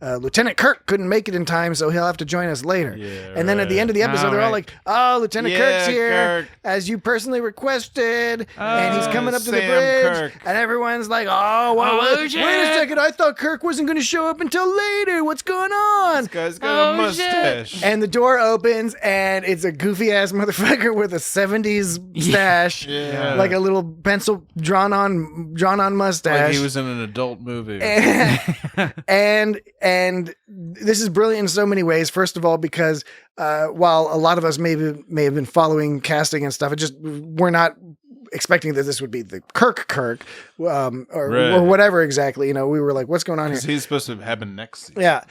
Lieutenant Kirk couldn't make it in time, so he'll have to join us later. Yeah, and then at the end of the episode, they're all like, Lieutenant Kirk's here, Kirk. as you personally requested, and he's coming up to the Sam bridge, Kirk. and everyone's like, wait a second, I thought Kirk wasn't going to show up until later. What's going on? This guy's got a mustache. And the door opens, and it's a goofy ass motherfucker with a 70s stash, Yeah. like a little pencil drawn on mustache. Like he was in an adult movie. and this is brilliant in so many ways. First of all, because while a lot of us may have been following casting and stuff, we're not expecting that this would be the Kirk, or whatever exactly. We were like, what's going on here? He's supposed to happen next season. Yeah.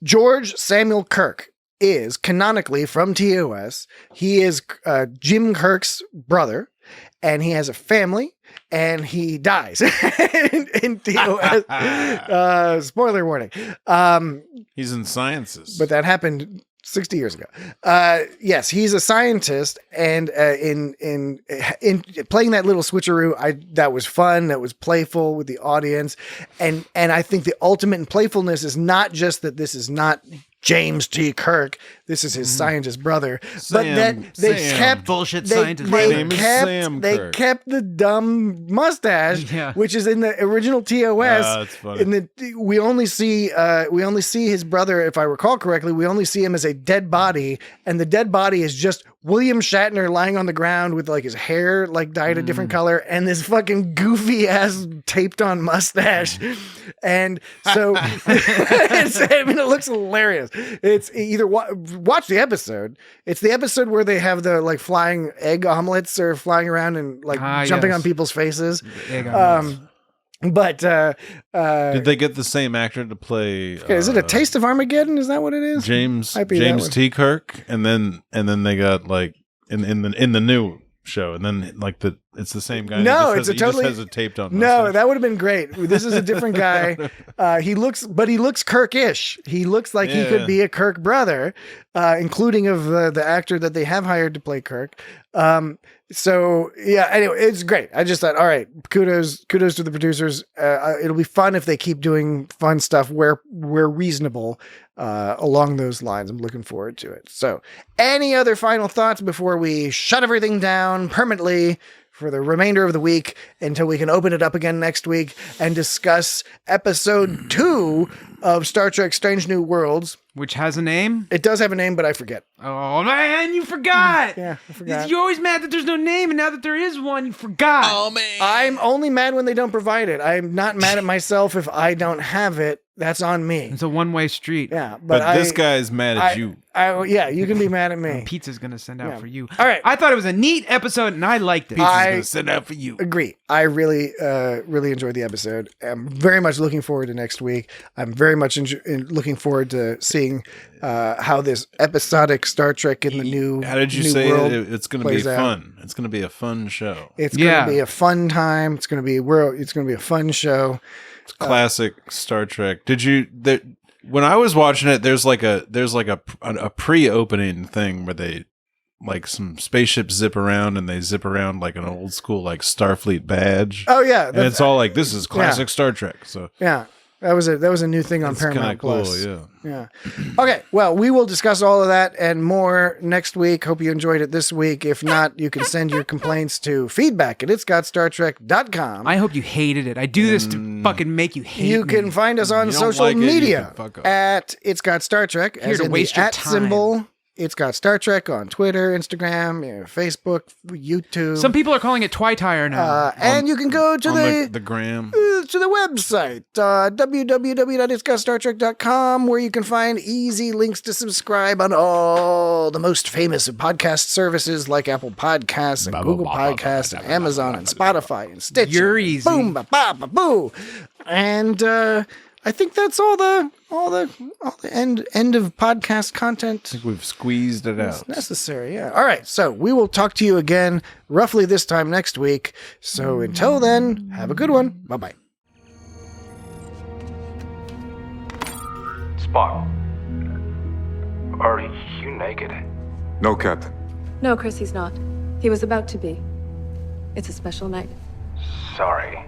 George Samuel Kirk is canonically from TOS. He is Jim Kirk's brother, and he has a family, and he dies in TOS. Spoiler warning. He's in Sciences. But that happened 60 years ago. Yes, he's a scientist, and in playing that little switcheroo, that was fun. That was playful with the audience, and I think the ultimate in playfulness is not just that this is not James T. Kirk. This is his scientist brother. But that they kept bullshit they, scientist. they My name is kept Sam they Kirk. kept the dumb mustache, Yeah. which is in the original TOS. That's funny. We only see his brother, if I recall correctly. We only see him as a dead body, and the dead body is just William Shatner lying on the ground with like his hair like dyed a different color and this fucking goofy ass taped on mustache. And so it looks hilarious. It's either watch the episode. It's the episode where they have the like flying egg omelets or flying around and like jumping on people's faces. Egg omelets. But did they get the same actor to play? Is it A Taste of Armageddon? Is that what it is? James Might be that one. T. Kirk, and then they got like in the new show, and then like it's the same guy. No, he it's just has a taped on. No, mustache. that would have been great. This is a different guy. He looks Kirk-ish. He looks like he could be a Kirk brother, including of the actor that they have hired to play Kirk. So yeah, anyway, it's great. I just thought, all right, kudos to the producers. It'll be fun if they keep doing fun stuff where we're reasonable along those lines. I'm looking forward to it. So any other final thoughts before we shut everything down permanently for the remainder of the week until we can open it up again next week and discuss episode 2 of Star Trek Strange New Worlds? Which has a name? It does have a name, but I forget. Oh, man, you forgot. Yeah, I forgot. You're always mad that there's no name, and now that there is one, you forgot. Oh man, I'm only mad when they don't provide it. I'm not mad at myself if I don't have it. That's on me. It's a one-way street. Yeah, but this guy's mad at you. Yeah, you can be mad at me. Pizza's going to send out for you. All right. I thought it was a neat episode, and I liked it. Pizza's gonna send out for you. Agree. I really enjoyed the episode. I'm very much looking forward to next week. I'm very much looking forward to seeing how this episodic Star Trek in the new How did you new say world it? It's going to be plays out. fun. It's going to be a fun show. It's going to be a fun time. It's going to be a fun show. It's classic Star Trek. When I was watching it, there's like a pre-opening thing where they like some spaceships zip around and they zip around like an old school like Starfleet badge. Oh yeah, and it's all like this is classic Star Trek. So yeah. That was a new thing on it's Paramount Plus. Cool, yeah. Okay. Well, we will discuss all of that and more next week. Hope you enjoyed it this week. If not, you can send your complaints to feedback@itsgotstartrek.com. I hope you hated it. I do this to fucking make you hate You can me. find us on You don't social like it, you media can fuck off. at It's Got Star Trek. Here as to in waste the your @ time. symbol. It's Got Star Trek on Twitter, Instagram, Facebook, YouTube. Some people are calling it Twitire now. And you can go to on the gram. to the website, www.itsgotstartrek.com, where you can find easy links to subscribe on all the most famous of podcast services like Apple Podcasts and Google Podcasts and Amazon and Spotify and Stitcher. You're easy. Boom, ba, ba, ba, boo. And I think that's all the end of podcast content. I think we've squeezed it out. Necessary, yeah. All right, so we will talk to you again roughly this time next week. So until then, have a good one. Bye-bye. Spock, are you naked? No, Captain. No, Chris, he's not. He was about to be. It's a special night. Sorry.